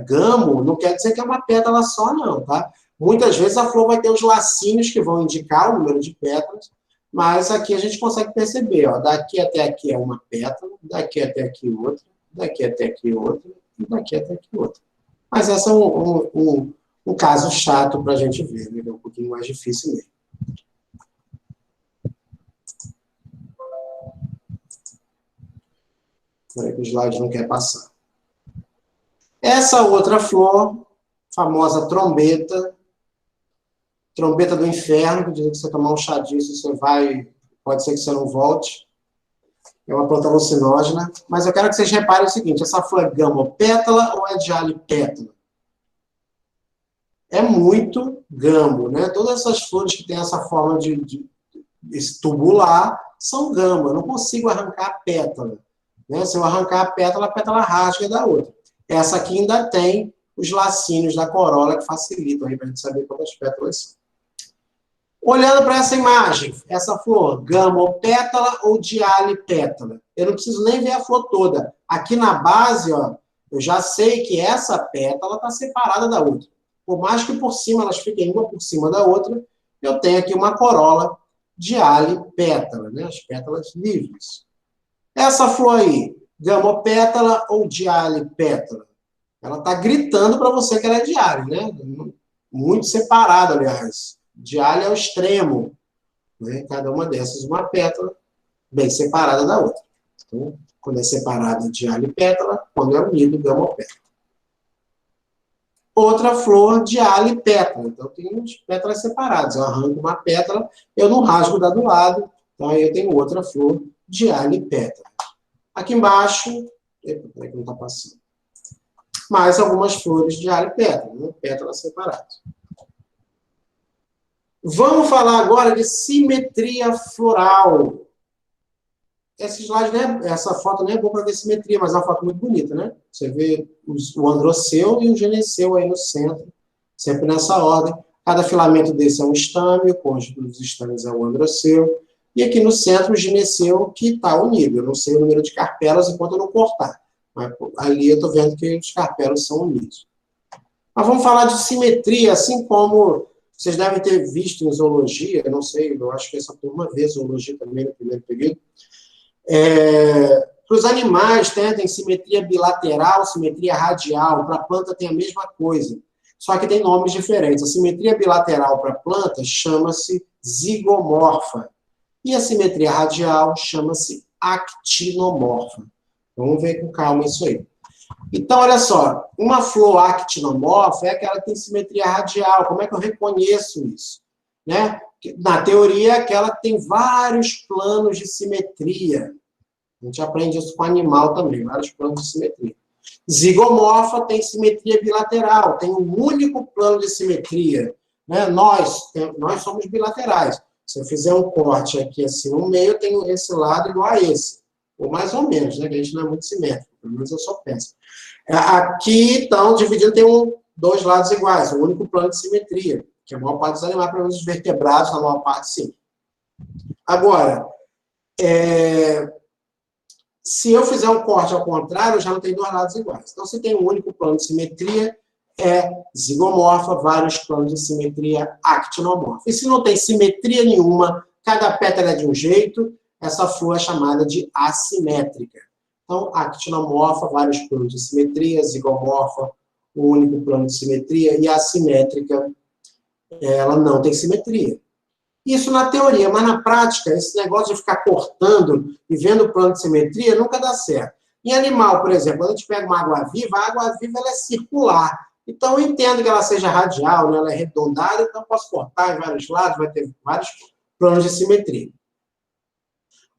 gamo, não quer dizer que é uma pétala só, não, tá? Muitas vezes a flor vai ter os lacinhos que vão indicar o número de pétalas, mas aqui a gente consegue perceber, ó, daqui até aqui é uma pétala, daqui até aqui outra, daqui até aqui outra, e daqui até aqui outra. Mas esse é um caso chato para a gente ver, né? É um pouquinho mais difícil mesmo. Espera que o slide não quer passar. Essa outra flor, famosa trombeta do inferno, que diz que se você tomar um chá disso, você vai, pode ser que você não volte. É uma planta alucinógena. Mas eu quero que vocês reparem o seguinte, essa flor é gamopétala ou é dialipétala? É muito gamo, né? Todas essas flores que têm essa forma de tubular são gamo. Eu não consigo arrancar a pétala, né? Se eu arrancar a pétala rasga da outra. Essa aqui ainda tem os lacinhos da corola que facilitam aí para a gente saber quantas pétalas são. Olhando para essa imagem, essa flor, gamopétala ou dialipétala? Eu não preciso nem ver a flor toda. Aqui na base, ó, eu já sei que essa pétala está separada da outra. Por mais que por cima elas fiquem uma por cima da outra, eu tenho aqui uma corola dialipétala, né? As pétalas livres. Essa flor aí, gamopétala ou dialipétala? Ela está gritando para você que ela é diária, né? Muito separada, aliás. Diália é o extremo, né? Cada uma dessas uma pétala bem separada da outra. Então, quando é separada diália e pétala, quando é unido, gamopétala. Outra flor, diália e pétala. Então, tem as pétalas separadas. Eu arranco uma pétala, eu não rasgo da do lado, então aí eu tenho outra flor, diália e pétala. Aqui embaixo, epa, peraí que não está passando. Mais algumas flores de diália e pétala, né? Pétalas separadas. Vamos falar agora de simetria floral. Esse slide, né, essa foto não é boa para ver simetria, mas é uma foto muito bonita, né? Você vê o androceu e o gineceu aí no centro, sempre nessa ordem. Cada filamento desse é um estame, o cônjuge dos estames é o androceu. E aqui no centro, o gineceu que está unido. Eu não sei o número de carpelas enquanto eu não cortar. Mas ali eu estou vendo que os carpelos são unidos. Mas vamos falar de simetria, assim como vocês devem ter visto em zoologia, eu não sei, eu acho que essa turma vê zoologia também no primeiro período. Para os animais, tem simetria bilateral, simetria radial. Para a planta tem a mesma coisa, só que tem nomes diferentes. A simetria bilateral para a planta chama-se zigomorfa. E a simetria radial chama-se actinomorfa. Vamos ver com calma isso aí. Então, olha só, uma flor actinomorfa é aquela que tem simetria radial. Como é que eu reconheço isso? Né? Na teoria, é aquela que tem vários planos de simetria. A gente aprende isso com animal também, vários planos de simetria. Zigomorfa tem simetria bilateral, tem um único plano de simetria. Né? Nós somos bilaterais. Se eu fizer um corte aqui assim no meio, eu tenho esse lado igual a esse. Ou mais ou menos, né? Que a gente não é muito simétrico. Pelo menos eu sou péssimo. Aqui, então, dividido, tem dois lados iguais, um único plano de simetria, que a maior parte dos animais, pelo menos os vertebrados, na maior parte, sim. Agora, se eu fizer um corte ao contrário, eu já não tenho dois lados iguais. Então, se tem um único plano de simetria, é zigomorfa, vários planos de simetria actinomorfa. E se não tem simetria nenhuma, cada pétala é de um jeito, essa flor é chamada de assimétrica. Então, actinomorfa, vários planos de simetria, zigomorfa, um único plano de simetria, e assimétrica, ela não tem simetria. Isso na teoria, mas na prática, esse negócio de ficar cortando e vendo o plano de simetria nunca dá certo. Em animal, por exemplo, quando a gente pega uma água-viva, a água-viva ela é circular. Então, eu entendo que ela seja radial, né? Ela é arredondada, então eu posso cortar em vários lados, vai ter vários planos de simetria.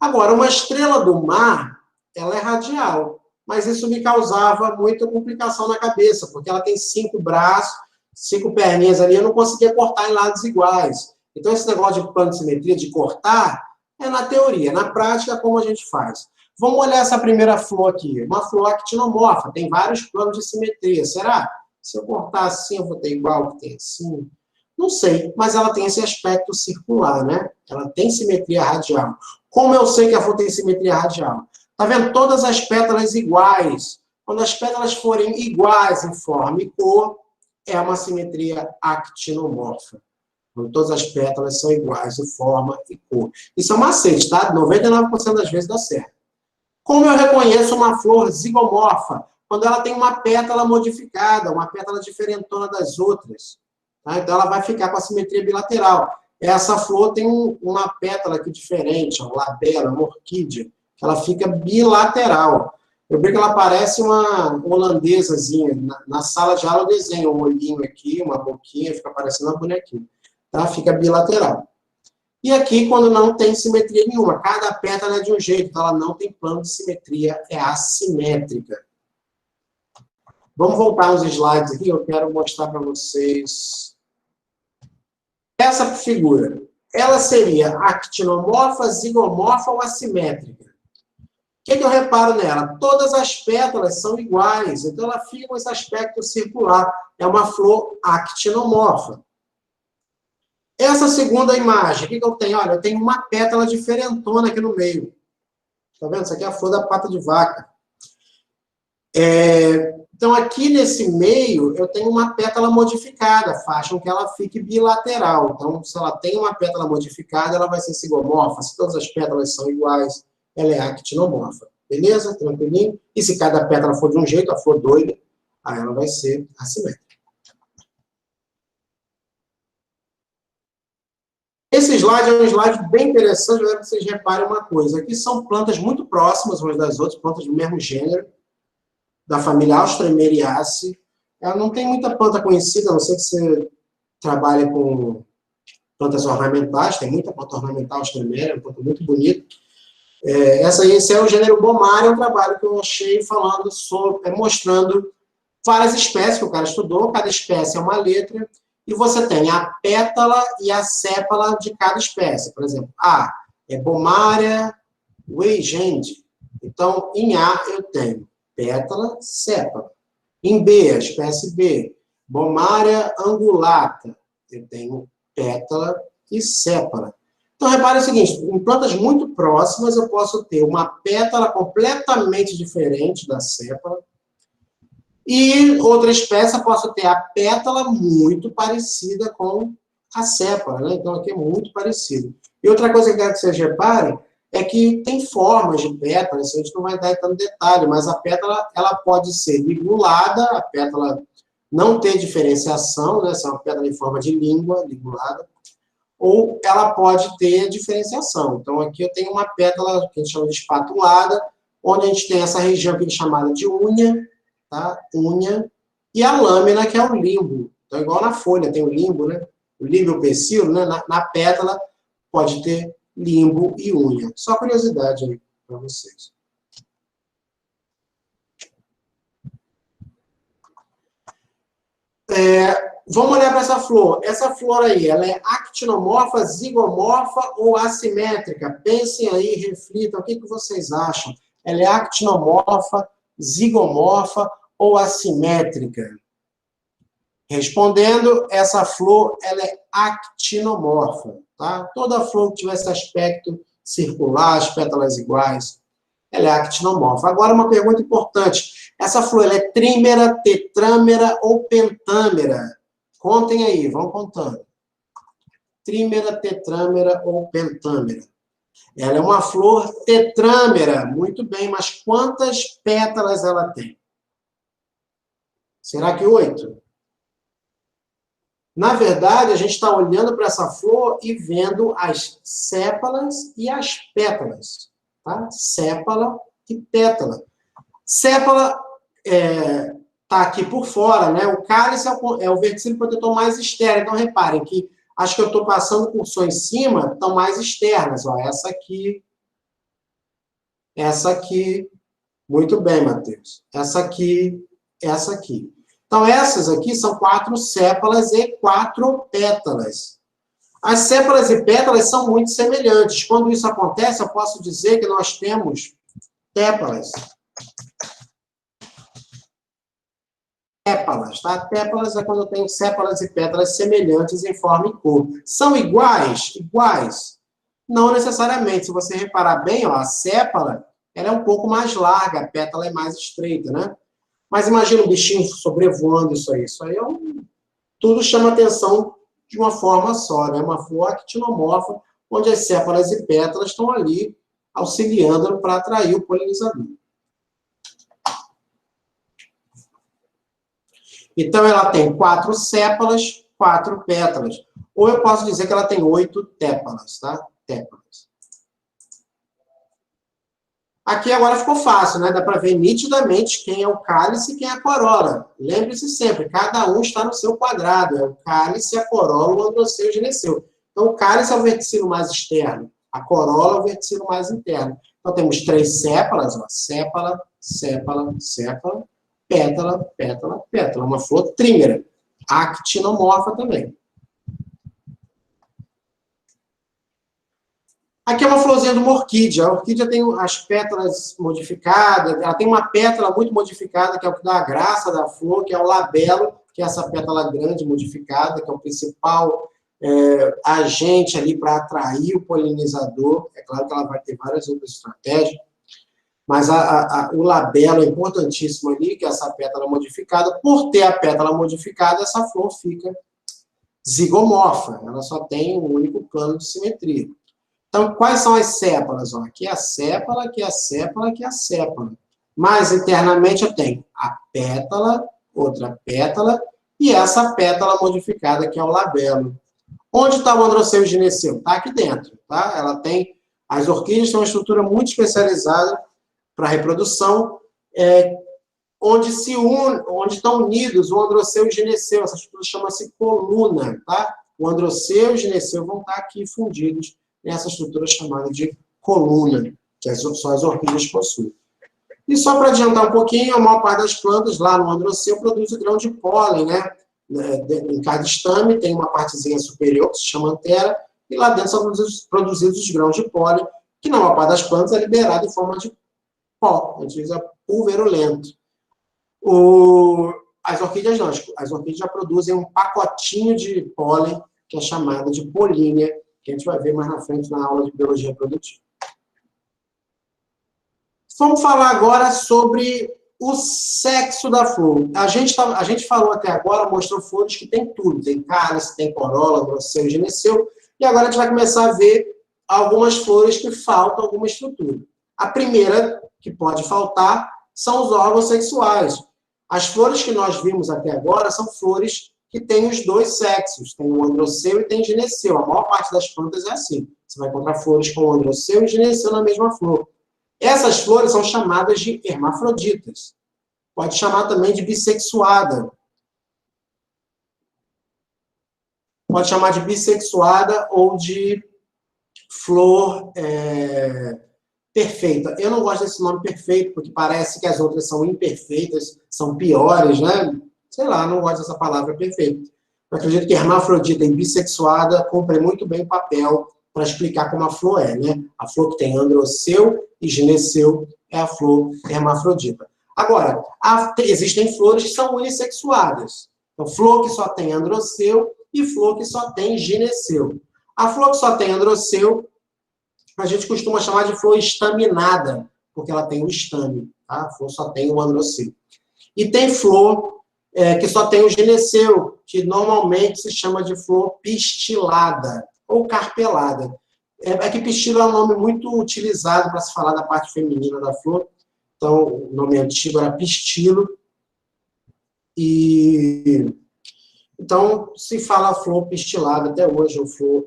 Agora, uma estrela do mar, ela é radial, mas isso me causava muita complicação na cabeça, porque ela tem 5 braços, 5 perninhas ali, eu não conseguia cortar em lados iguais. Então, esse negócio de plano de simetria, de cortar, é na teoria. Na prática, como a gente faz? Vamos olhar essa primeira flor aqui. Uma flor actinomorfa, tem vários planos de simetria. Será? Se eu cortar assim, eu vou ter igual que tem assim? Não sei, mas ela tem esse aspecto circular, né? Ela tem simetria radial. Como eu sei que a flor tem simetria radial? Tá vendo? Todas as pétalas iguais. Quando as pétalas forem iguais em forma e cor, é uma simetria actinomorfa. Quando todas as pétalas são iguais em forma e cor. Isso é um macete, tá? 99% das vezes dá certo. Como eu reconheço uma flor zigomorfa? Quando ela tem uma pétala modificada, uma pétala diferentona das outras. Tá? Então, ela vai ficar com a simetria bilateral. Essa flor tem uma pétala aqui diferente, uma labela, uma orquídea, que ela fica bilateral. Eu brinco que ela parece uma holandesazinha. Na sala de aula eu desenho um olhinho aqui, uma boquinha, fica parecendo uma bonequinha. Tá? Fica bilateral. E aqui, quando não tem simetria nenhuma, cada pétala é de um jeito, então ela não tem plano de simetria, é assimétrica. Vamos voltar uns slides aqui, eu quero mostrar para vocês essa figura. Ela seria actinomorfa, zigomorfa ou assimétrica? O que eu reparo nela? Todas as pétalas são iguais, então ela fica com esse aspecto circular. É uma flor actinomorfa. Essa segunda imagem, o que eu tenho? Olha, eu tenho uma pétala diferentona aqui no meio. Tá vendo? Isso aqui é a flor da pata de vaca. Então, aqui nesse meio, eu tenho uma pétala modificada, faz com que ela fique bilateral. Então, se ela tem uma pétala modificada, ela vai ser zigomorfa. Se todas as pétalas são iguais, ela é actinomorfa. Beleza? Tranquilinho? E se cada pétala for de um jeito, a flor doida, aí ela vai ser assimétrica. Esse slide é um slide bem interessante, eu quero que vocês reparem uma coisa. Aqui são plantas muito próximas umas das outras, plantas do mesmo gênero, da família Austremeriaceae. Ela não tem muita planta conhecida, a não ser que você trabalhe com plantas ornamentais, tem muita planta ornamental Austremeria, uma planta muito bonita. Esse é o gênero Bomaria, é um trabalho que eu achei falando sobre, mostrando várias espécies que o cara estudou, cada espécie é uma letra, e você tem a pétala e a sépala de cada espécie. Por exemplo, A é Bomaria weigendi. Então, em A eu tenho pétala, sépala. Em B, a espécie B, Bomaria angulata. Eu tenho pétala e sépala. Então, repare o seguinte, em plantas muito próximas, eu posso ter uma pétala completamente diferente da sépala, e outra espécie, eu posso ter a pétala muito parecida com a sépala, né? Então, aqui é muito parecido. E outra coisa que eu quero que vocês reparem é que tem formas de pétala, isso a gente não vai dar tanto detalhe, mas a pétala, ela pode ser ligulada, a pétala não ter diferenciação, né? Se é uma pétala em forma de língua, ligulada, ou ela pode ter diferenciação. Então, aqui eu tenho uma pétala que a gente chama de espatulada, onde a gente tem essa região que é chamada de unha, tá? Unha, e a lâmina, que é o limbo. Então, igual na folha, tem o limbo, né? O limbo e o pecíolo, né? Na pétala, pode ter limbo e unha. Só curiosidade aí para vocês. Vamos olhar para essa flor. Essa flor aí, ela é actinomorfa, zigomorfa ou assimétrica? Pensem aí, reflitam, o que vocês acham? Ela é actinomorfa, zigomorfa ou assimétrica? Respondendo, essa flor, ela é actinomorfa, tá? Toda flor que tiver esse aspecto circular, as pétalas iguais, ela é actinomorfa. Agora, uma pergunta importante. Essa flor, ela é trímera, tetrâmera ou pentâmera? Contem aí, vão contando. Trímera, tetrâmera ou pentâmera? Ela é uma flor tetrâmera, muito bem, mas quantas pétalas ela tem? Será que 8? Na verdade, a gente está olhando para essa flor e vendo as sépalas e as pétalas. Tá? Sépala e pétala. Sépala está aqui por fora, né? O cálice é o verticilo protetor mais externo. Então, reparem que as que eu estou passando por só em cima estão mais externas. Ó, essa aqui. Muito bem, Matheus. Essa aqui. Então, essas aqui são 4 sépalas e 4 pétalas. As sépalas e pétalas são muito semelhantes. Quando isso acontece, eu posso dizer que nós temos tépalas. Tépalas, tá? Tépalas é quando eu tenho sépalas e pétalas semelhantes em forma e cor. São iguais? Iguais. Não necessariamente. Se você reparar bem, ó, a sépala ela é um pouco mais larga, a pétala é mais estreita, né? Mas imagina um bichinho sobrevoando isso aí. Isso aí tudo chama atenção de uma forma só, né? Uma flor actinomorfa, onde as sépalas e pétalas estão ali auxiliando para atrair o polinizador. Então, ela tem 4 sépalas, 4 pétalas. Ou eu posso dizer que ela tem 8 tépalas, tá? Tépalas. Aqui agora ficou fácil, né? Dá para ver nitidamente quem é o cálice e quem é a corola. Lembre-se sempre, cada um está no seu quadrado. É o cálice, a corola, o androceu e o gineceu. Então, o cálice é o verticilo mais externo. A corola é o verticilo mais interno. Então, temos 3 sépalas. Ó, sépala, sépala, sépala, pétala, pétala, pétala. Uma flor trímera. Actinomorfa também. Aqui é uma florzinha de uma orquídea. A orquídea tem as pétalas modificadas. Ela tem uma pétala muito modificada, que é o que dá a graça da flor, que é o labelo, que é essa pétala grande modificada, que é o principal agente ali para atrair o polinizador. É claro que ela vai ter várias outras estratégias, mas o labelo é importantíssimo ali, que é essa pétala modificada. Por ter a pétala modificada, essa flor fica zigomorfa. Ela só tem um único plano de simetria. Então, quais são as sépalas? Ó, aqui é a sépala, aqui é a sépala, aqui é a sépala. Mas, internamente, eu tenho a pétala, outra pétala, e essa pétala modificada, que é o labelo. Onde está o androceu e o gineceu? Está aqui dentro. Tá? As orquídeas têm uma estrutura muito especializada para reprodução, onde estão unidos o androceu e o gineceu. Essa estrutura chama-se coluna. Tá? O androceu e o gineceu vão estar aqui fundidos nessa estrutura chamada de coluna, que só as orquídeas possuem. E só para adiantar um pouquinho, a maior parte das plantas lá no androceu produz o grão de pólen, né? Em cada estame tem uma partezinha superior, que se chama antera, e lá dentro são produzidos os grãos de pólen, que na maior parte das plantas é liberado em forma de pó, a gente usa pulverulento. As orquídeas não, as orquídeas já produzem um pacotinho de pólen, que é chamado de polínia, que a gente vai ver mais na frente na aula de biologia produtiva. Vamos falar agora sobre o sexo da flor. A gente falou até agora, mostrou flores que tem tudo. Tem cálice, tem corola, androceu e gineceu. E agora a gente vai começar a ver algumas flores que faltam alguma estrutura. A primeira que pode faltar são os órgãos sexuais. As flores que nós vimos até agora são flores que tem os dois sexos, tem o androceu e tem o gineceu. A maior parte das plantas é assim. Você vai encontrar flores com androceu e gineceu na mesma flor. Essas flores são chamadas de hermafroditas. Pode chamar também de bissexuada. Pode chamar de bissexuada ou de flor perfeita. Eu não gosto desse nome perfeito, porque parece que as outras são imperfeitas, são piores, né? Sei lá, não gosto dessa palavra perfeita. Eu acredito que hermafrodita e bissexuada cumprem muito bem o papel para explicar como a flor é, né? A flor que tem androceu e gineceu é a flor hermafrodita. Agora, existem flores que são unissexuadas. Então, flor que só tem androceu e flor que só tem gineceu. A flor que só tem androceu, a gente costuma chamar de flor estaminada, porque ela tem o estame, tá? A flor só tem o androceu. E tem flor que só tem o gineceu, que normalmente se chama de flor pistilada ou carpelada. É que pistilo é um nome muito utilizado para se falar da parte feminina da flor. Então, o nome antigo era pistilo. E Então, se fala flor pistilada até hoje, ou flor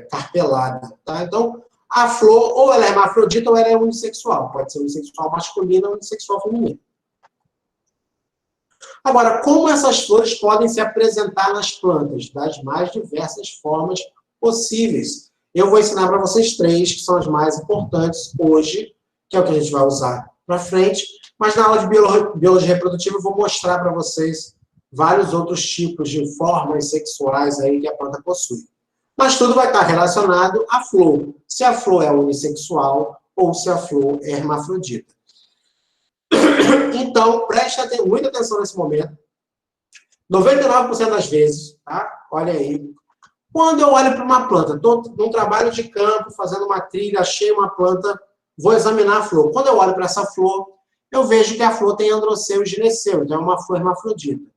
carpelada, tá? Então, a flor, ou ela é hermafrodita, ou ela é unissexual. Pode ser unissexual masculina ou unissexual feminina. Agora, como essas flores podem se apresentar nas plantas? Das mais diversas formas possíveis. Eu vou ensinar para vocês 3, que são as mais importantes hoje, que é o que a gente vai usar para frente, mas na aula de biologia reprodutiva eu vou mostrar para vocês vários outros tipos de formas sexuais aí que a planta possui. Mas tudo vai estar relacionado à flor. Se a flor é unissexual ou se a flor é hermafrodita. Então, preste muita atenção nesse momento. 99% das vezes, tá? Olha aí. Quando eu olho para uma planta, estou num trabalho de campo, fazendo uma trilha, achei uma planta, vou examinar a flor. Quando eu olho para essa flor, eu vejo que a flor tem androceu e gineceu, então é uma flor hermafrodita.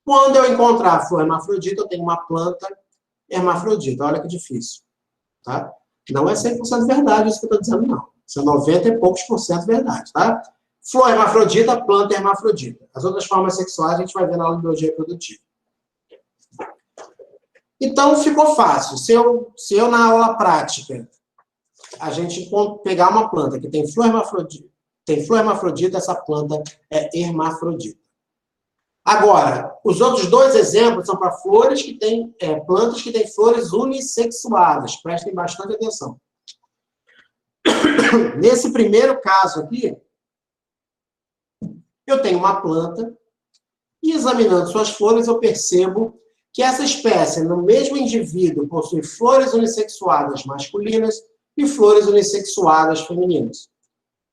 Quando eu encontrar a flor hermafrodita, eu tenho uma planta hermafrodita. Olha que difícil, tá? Não é 100% verdade isso que eu estou dizendo, não. Isso é 90 e poucos por cento verdade, tá? Flor hermafrodita, planta hermafrodita. As outras formas sexuais a gente vai ver na aula de biologia reprodutiva. Então, ficou fácil. Se eu na aula prática, a gente pegar uma planta que tem flor hermafrodita, essa planta é hermafrodita. Agora, os outros 2 exemplos são para flores que têm, plantas que têm flores unissexuadas. Prestem bastante atenção. Nesse primeiro caso aqui, eu tenho uma planta e, examinando suas flores, eu percebo que essa espécie, no mesmo indivíduo, possui flores unissexuadas masculinas e flores unissexuadas femininas.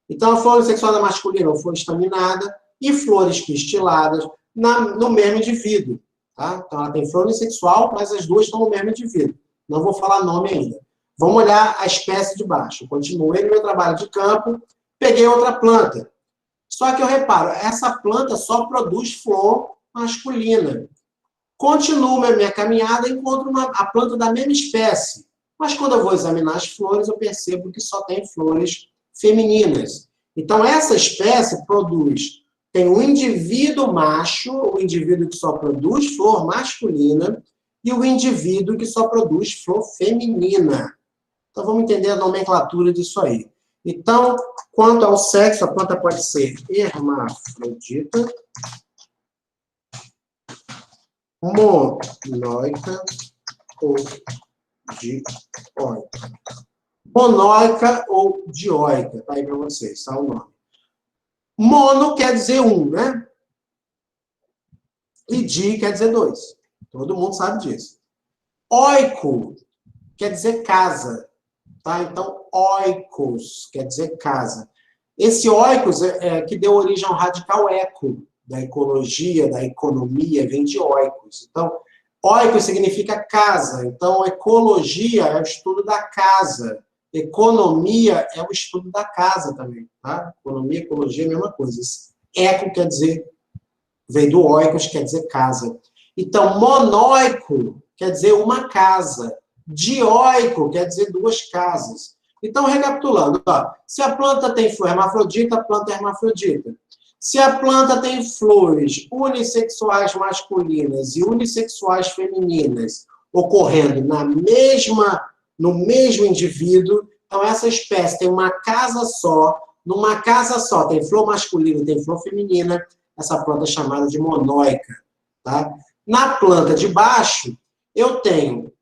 Então, a flor unissexuada masculina é uma flor estaminada e flores pistiladas no mesmo indivíduo. Tá? Então, ela tem flor unissexual, mas as duas estão no mesmo indivíduo. Não vou falar nome ainda. Vamos olhar a espécie de baixo. Continuei no meu trabalho de campo, peguei outra planta. Só que eu reparo, essa planta só produz flor masculina. Continuo minha caminhada e encontro a planta da mesma espécie. Mas quando eu vou examinar as flores, eu percebo que só tem flores femininas. Então, essa espécie tem um indivíduo macho, o indivíduo que só produz flor masculina, e o indivíduo que só produz flor feminina. Então, vamos entender a nomenclatura disso aí. Então, quanto ao sexo, a planta pode ser hermafrodita, monóica ou dioica. Monóica ou dioica, tá aí para vocês, tá o nome. Mono quer dizer 1, né? E di quer dizer 2. Todo mundo sabe disso. Oico quer dizer casa, tá? Então, oikos quer dizer casa. Esse oikos é que deu origem ao radical eco, da ecologia, da economia, vem de oikos. Então, oikos significa casa. Então, ecologia é o estudo da casa. Economia é o estudo da casa também, tá? Economia e ecologia é a mesma coisa. Eco quer dizer, vem do oikos, quer dizer casa. Então, monóico quer dizer uma casa. Dioico quer dizer 2 casas. Então, recapitulando, ó, se a planta tem flor hermafrodita, a planta é hermafrodita. Se a planta tem flores unissexuais masculinas e unissexuais femininas ocorrendo no mesmo indivíduo, então essa espécie tem uma casa só, numa casa só tem flor masculina e tem flor feminina, essa planta é chamada de monóica. Tá? Na planta de baixo, eu tenho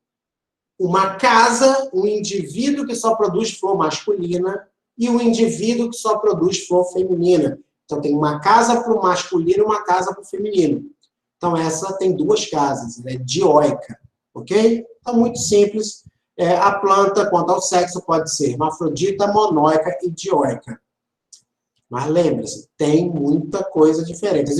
uma casa, um indivíduo que só produz flor masculina e um indivíduo que só produz flor feminina. Então, tem uma casa para o masculino e uma casa para o feminino. Então, essa tem 2 casas, ela é dioica, ok? Então, muito simples. A planta, quanto ao sexo, pode ser hermafrodita, monóica e dioica. Mas lembre-se, tem muita coisa diferente.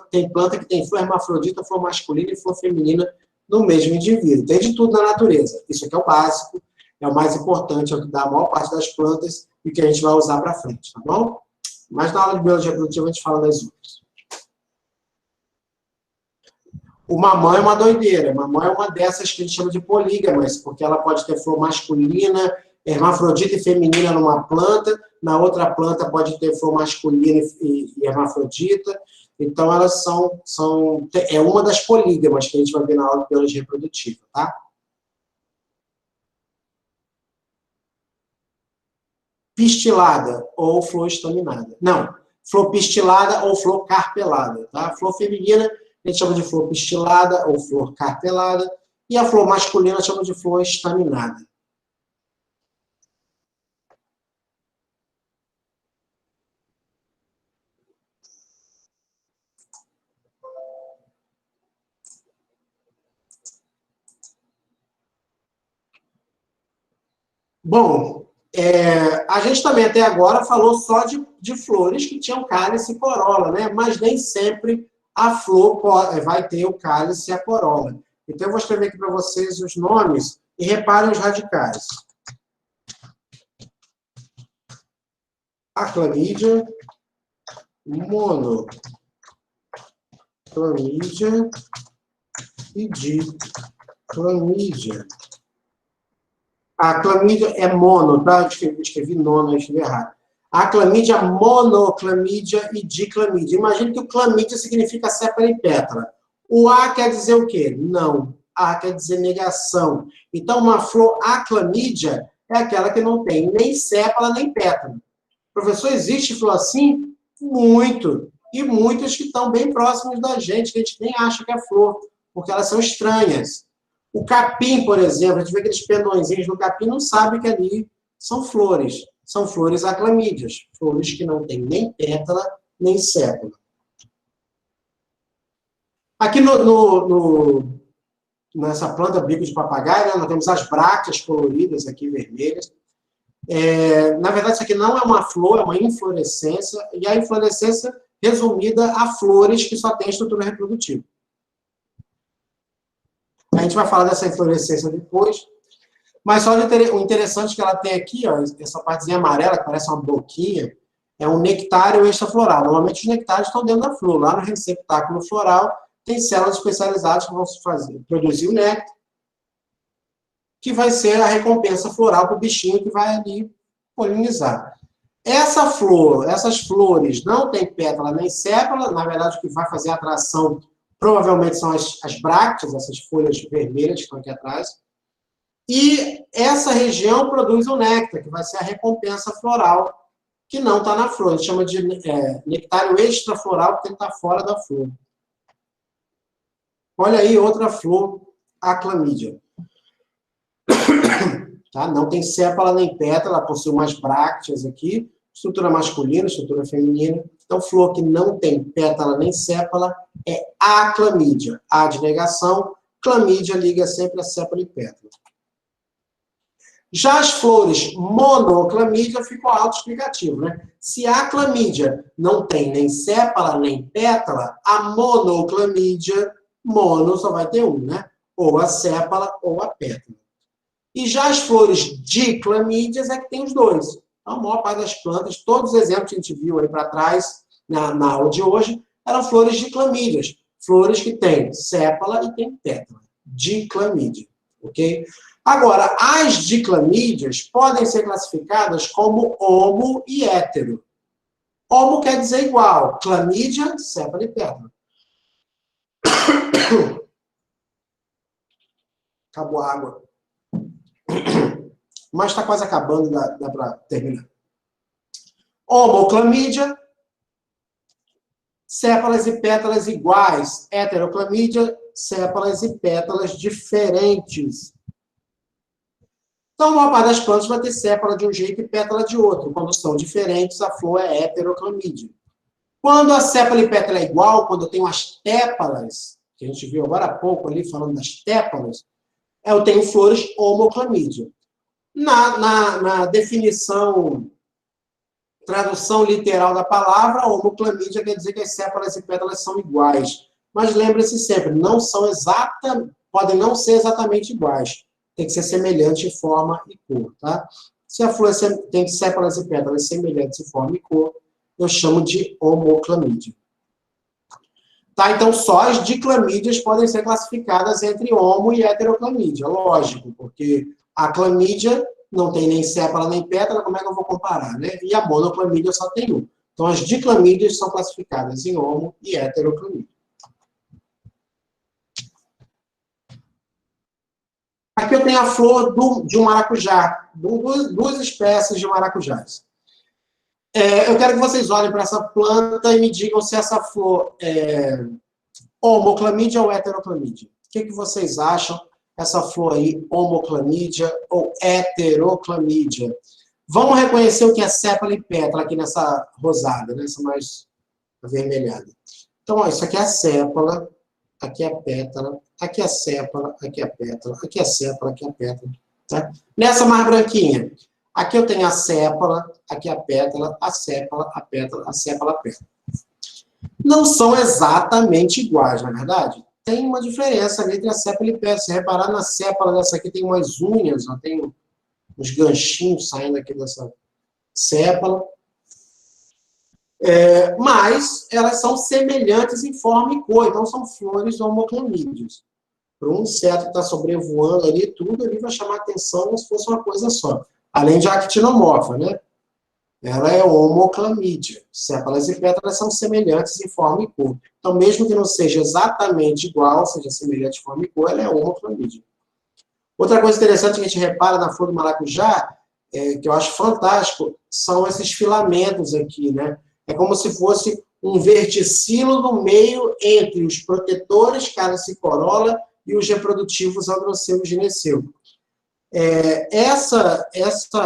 Tem planta que tem flor hermafrodita, flor masculina e flor feminina no mesmo indivíduo. Tem de tudo na natureza. Isso aqui é o básico, é o mais importante, é o que dá a maior parte das plantas e que a gente vai usar para frente, tá bom? Mas na aula de biologia reprodutiva a gente fala das outras. O mamão é uma doideira. Mamão é uma dessas que a gente chama de polígamas, porque ela pode ter flor masculina, hermafrodita e feminina numa planta, na outra planta pode ter flor masculina e hermafrodita. Então, elas é uma das polígamas que a gente vai ver na aula de biologia reprodutiva, tá? Pistilada ou flor estaminada. Não, flor pistilada ou flor carpelada, tá? Flor feminina a gente chama de flor pistilada ou flor carpelada, e a flor masculina chama de flor estaminada. Bom, a gente também até agora falou só de flores que tinham cálice e corola, né? Mas nem sempre a flor vai ter o cálice e a corola. Então, eu vou escrever aqui para vocês os nomes e reparem os radicais. Aclamídia, monoclamídia e diclamídia. A clamídia é mono, tá? Eu escrevi nono, eu escrevi errado. A clamídia, monoclamídia e diclamídia. Imagine que o clamídia significa sépala e pétala. O A quer dizer o quê? Não. A quer dizer negação. Então, uma flor aclamídia é aquela que não tem nem sépala nem pétala. Professor, existe flor assim? Muito. E muitas que estão bem próximas da gente, que a gente nem acha que é flor, porque elas são estranhas. O capim, por exemplo, a gente vê aqueles pendõezinhos no capim, não sabe que ali são flores. São flores aclamídeas. Flores que não têm nem pétala, nem sépala. Aqui nessa planta bico de papagaio, né, nós temos as brácteas coloridas aqui, vermelhas. Na verdade, isso aqui não é uma flor, é uma inflorescência. E a inflorescência resumida a flores que só têm estrutura reprodutiva. A gente vai falar dessa inflorescência depois. Mas só o interessante que ela tem aqui, ó, essa partezinha amarela, que parece uma boquinha, é um nectário extrafloral. Normalmente os nectários estão dentro da flor. Lá no receptáculo floral tem células especializadas que vão produzir o néctar, que vai ser a recompensa floral para o bichinho que vai ali polinizar. Essas flores não têm pétala nem sépala. Na verdade, o que vai fazer a atração provavelmente são as brácteas, essas folhas vermelhas que estão aqui atrás. E essa região produz o néctar, que vai ser a recompensa floral, que não está na flor. A gente chama de nectário extrafloral, porque ele está fora da flor. Olha aí outra flor, a clamídia. Tá? Não tem sépala nem pétala, possui umas brácteas aqui, estrutura masculina, estrutura feminina. Então, flor que não tem pétala nem sépala é aclamídia. A de negação, clamídia liga sempre a sépala e pétala. Já as flores monoclamídia ficou autoexplicativo, né? Se a clamídia não tem nem sépala nem pétala, a monoclamídia, mono só vai ter um, né? Ou a sépala ou a pétala. E já as flores diclamídias é que tem os dois. Então, a maior parte das plantas, todos os exemplos que a gente viu aí para trás, na aula de hoje, eram flores diclamídias. Flores que têm sépala e têm pétala. Diclamídia, ok? Agora, as diclamídias podem ser classificadas como homo e hétero. Homo quer dizer igual. Clamídia, sépala e pétala. Acabou a água. Mas está quase acabando, dá para terminar. Homoclamídia, sépalas e pétalas iguais. Heteroclamídia, sépalas e pétalas diferentes. Então, a maior parte das plantas vai ter sépala de um jeito e pétala de outro. Quando são diferentes, a flor é heteroclamídia. Quando a sépala e pétala é igual, quando eu tenho as tépalas, que a gente viu agora há pouco ali falando das tépalas, eu tenho flores homoclamídia. Na definição, tradução literal da palavra, homoclamídia quer dizer que as sépalas e pétalas são iguais. Mas lembre-se sempre, podem não ser exatamente iguais. Tem que ser semelhante em forma e cor, tá? Se a flor tem sépalas e pétalas semelhantes em forma e cor, eu chamo de homoclamídia. Tá? Então, só as diclamídias podem ser classificadas entre homo e heteroclamídia. Lógico, porque a clamídia não tem nem sépala nem pétala, como é que eu vou comparar, né? E a monoclamídia só tem um. Então, as diclamídeas são classificadas em homo e heteroclamídia. Aqui eu tenho a flor de um maracujá, duas espécies de maracujás. Eu quero que vocês olhem para essa planta e me digam se essa flor é homoclamídia ou heteroclamídia. O que vocês acham? Essa flor aí, homoclamídia ou heteroclamídia? Vamos reconhecer o que é sépala e pétala aqui nessa rosada, nessa mais avermelhada. Então, ó, isso aqui é a sépala, aqui é a pétala, aqui é a sépala, aqui é a pétala, aqui é a sépala, aqui é a pétala. Tá? Nessa mais branquinha, aqui eu tenho a sépala, aqui é a pétala, a sépala, a pétala, a sépala, a pétala. Não são exatamente iguais, na verdade. Tem uma diferença ali entre a sépala e pétala. Se reparar na sépala dessa aqui, tem umas unhas, ó, tem uns ganchinhos saindo aqui dessa sépala. Mas elas são semelhantes em forma e cor, então são flores homoclamídeas. Para um inseto que está sobrevoando ali, tudo ali vai chamar atenção como se fosse uma coisa só. Além de actinomorfa, né? Ela é homoclamídia. Sépalas e pétalas são semelhantes em forma e cor. Então, mesmo que não seja exatamente igual, seja semelhante em forma e cor, ela é homoclamídia. Outra coisa interessante que a gente repara na flor do maracujá, que eu acho fantástico, são esses filamentos aqui, né? É como se fosse um verticilo no meio entre os protetores, cálice e corola, e os reprodutivos androceu e gineceu. Essa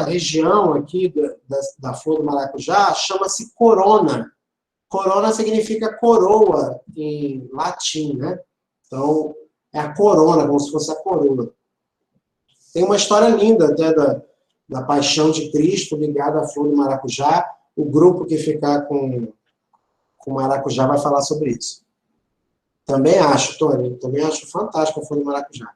região aqui da flor do maracujá chama-se corona. Corona significa coroa em latim, né? Então, é a corona, como se fosse a coroa. Tem uma história linda até da paixão de Cristo ligada à flor do maracujá. O grupo que ficar com maracujá vai falar sobre isso. Também acho, Tony, também acho fantástico a flor do maracujá.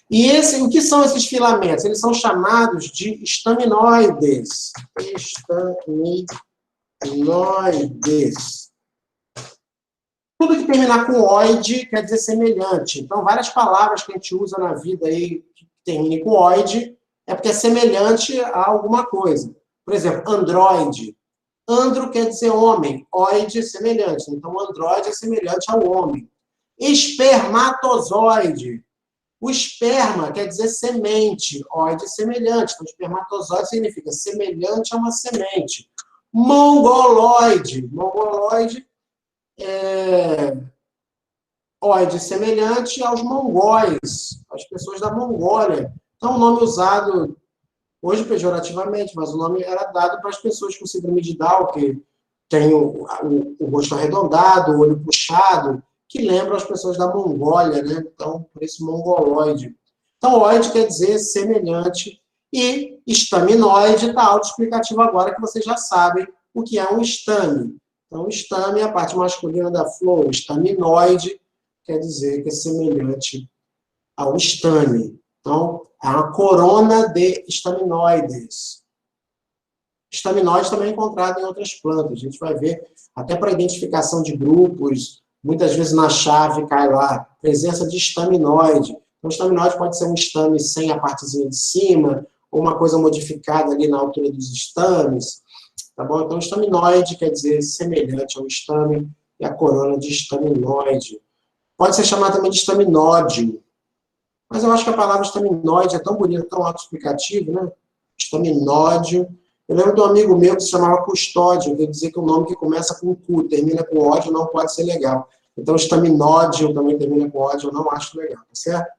E o que são esses filamentos? Eles são chamados de estaminoides. Estaminoides. Tudo que terminar com oide quer dizer semelhante. Então, várias palavras que a gente usa na vida aí que terminem com oide é porque é semelhante a alguma coisa. Por exemplo, androide. Andro quer dizer homem, oide semelhante. Então, androide é semelhante ao homem. Espermatozoide. O esperma quer dizer semente, oide semelhante. Então, espermatozoide significa semelhante a uma semente. Mongoloide. Mongoloide é oide semelhante aos mongóis, às pessoas da Mongólia. Então, o nome usado hoje pejorativamente, mas o nome era dado para as pessoas com síndrome de Down, que tem o rosto arredondado, o olho puxado, que lembram as pessoas da Mongólia, né? Então, por isso, mongoloide. Então, oide quer dizer semelhante, e estaminoide está autoexplicativo agora, que vocês já sabem o que é um estame. Então, estame é a parte masculina da flor, estaminoide quer dizer que é semelhante ao estame. Então, é uma corona de estaminoides. Estaminóide também é encontrado em outras plantas. A gente vai ver, até para identificação de grupos, muitas vezes na chave cai lá, presença de estaminóide. Então, estaminóide pode ser um estame sem a partezinha de cima, ou uma coisa modificada ali na altura dos estames. Tá bom? Então, estaminóide quer dizer semelhante ao estame, e a corona de estaminóide. Pode ser chamado também de estaminódio. Mas eu acho que a palavra estaminóide é tão bonita, tão autoexplicativo, né? Estaminódio. Eu lembro de um amigo meu que se chamava Custódio, que dizia que o nome que começa com cu, termina com ódio, não pode ser legal. Então, estaminódio também termina com ódio, eu não acho legal, tá certo?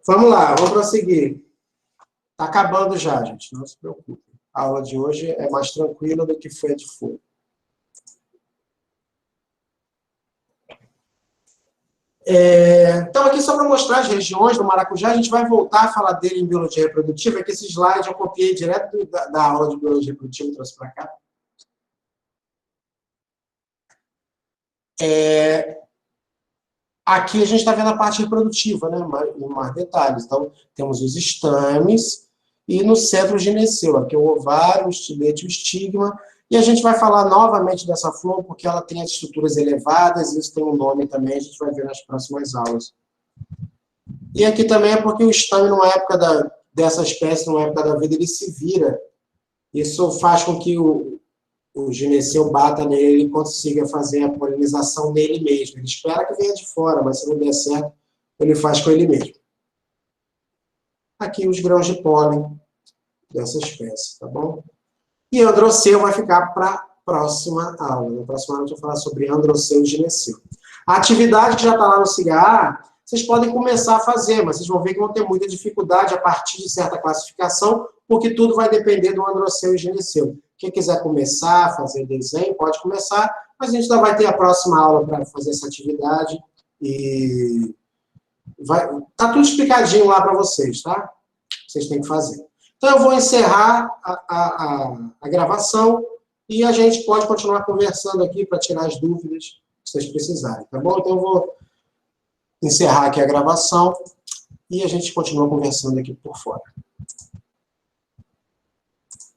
Vamos lá, vamos prosseguir. Está acabando já, gente, não se preocupe. A aula de hoje é mais tranquila do que foi a de folha. Então, aqui só para mostrar as regiões do maracujá, a gente vai voltar a falar dele em biologia reprodutiva, que esse slide eu copiei direto da aula de biologia reprodutiva e trouxe para cá. Aqui a gente está vendo a parte reprodutiva, né, em mais detalhes. Então, temos os estames e no centro gineceu, aqui é o ovário, o estilete e o estigma. E a gente vai falar novamente dessa flor, porque ela tem as estruturas elevadas, isso tem um nome também, a gente vai ver nas próximas aulas. E aqui também é porque o estame, numa época dessa espécie, numa época da vida, ele se vira. Isso faz com que o o gineceu bata nele e consiga fazer a polinização nele mesmo. Ele espera que venha de fora, mas se não der certo, ele faz com ele mesmo. Aqui os grãos de pólen dessa espécie, tá bom? E androceu vai ficar para a próxima aula. Na próxima aula eu vou falar sobre androceu e gineceu. A atividade que já está lá no CIGA, vocês podem começar a fazer, mas vocês vão ver que vão ter muita dificuldade a partir de certa classificação, porque tudo vai depender do androceu e gineceu. Quem quiser começar a fazer desenho, pode começar, mas a gente ainda vai ter a próxima aula para fazer essa atividade e tá tudo explicadinho lá para vocês, tá? Vocês têm que fazer. Então, eu vou encerrar a gravação e a gente pode continuar conversando aqui para tirar as dúvidas que vocês precisarem, tá bom? Então, eu vou encerrar aqui a gravação e a gente continua conversando aqui por fora.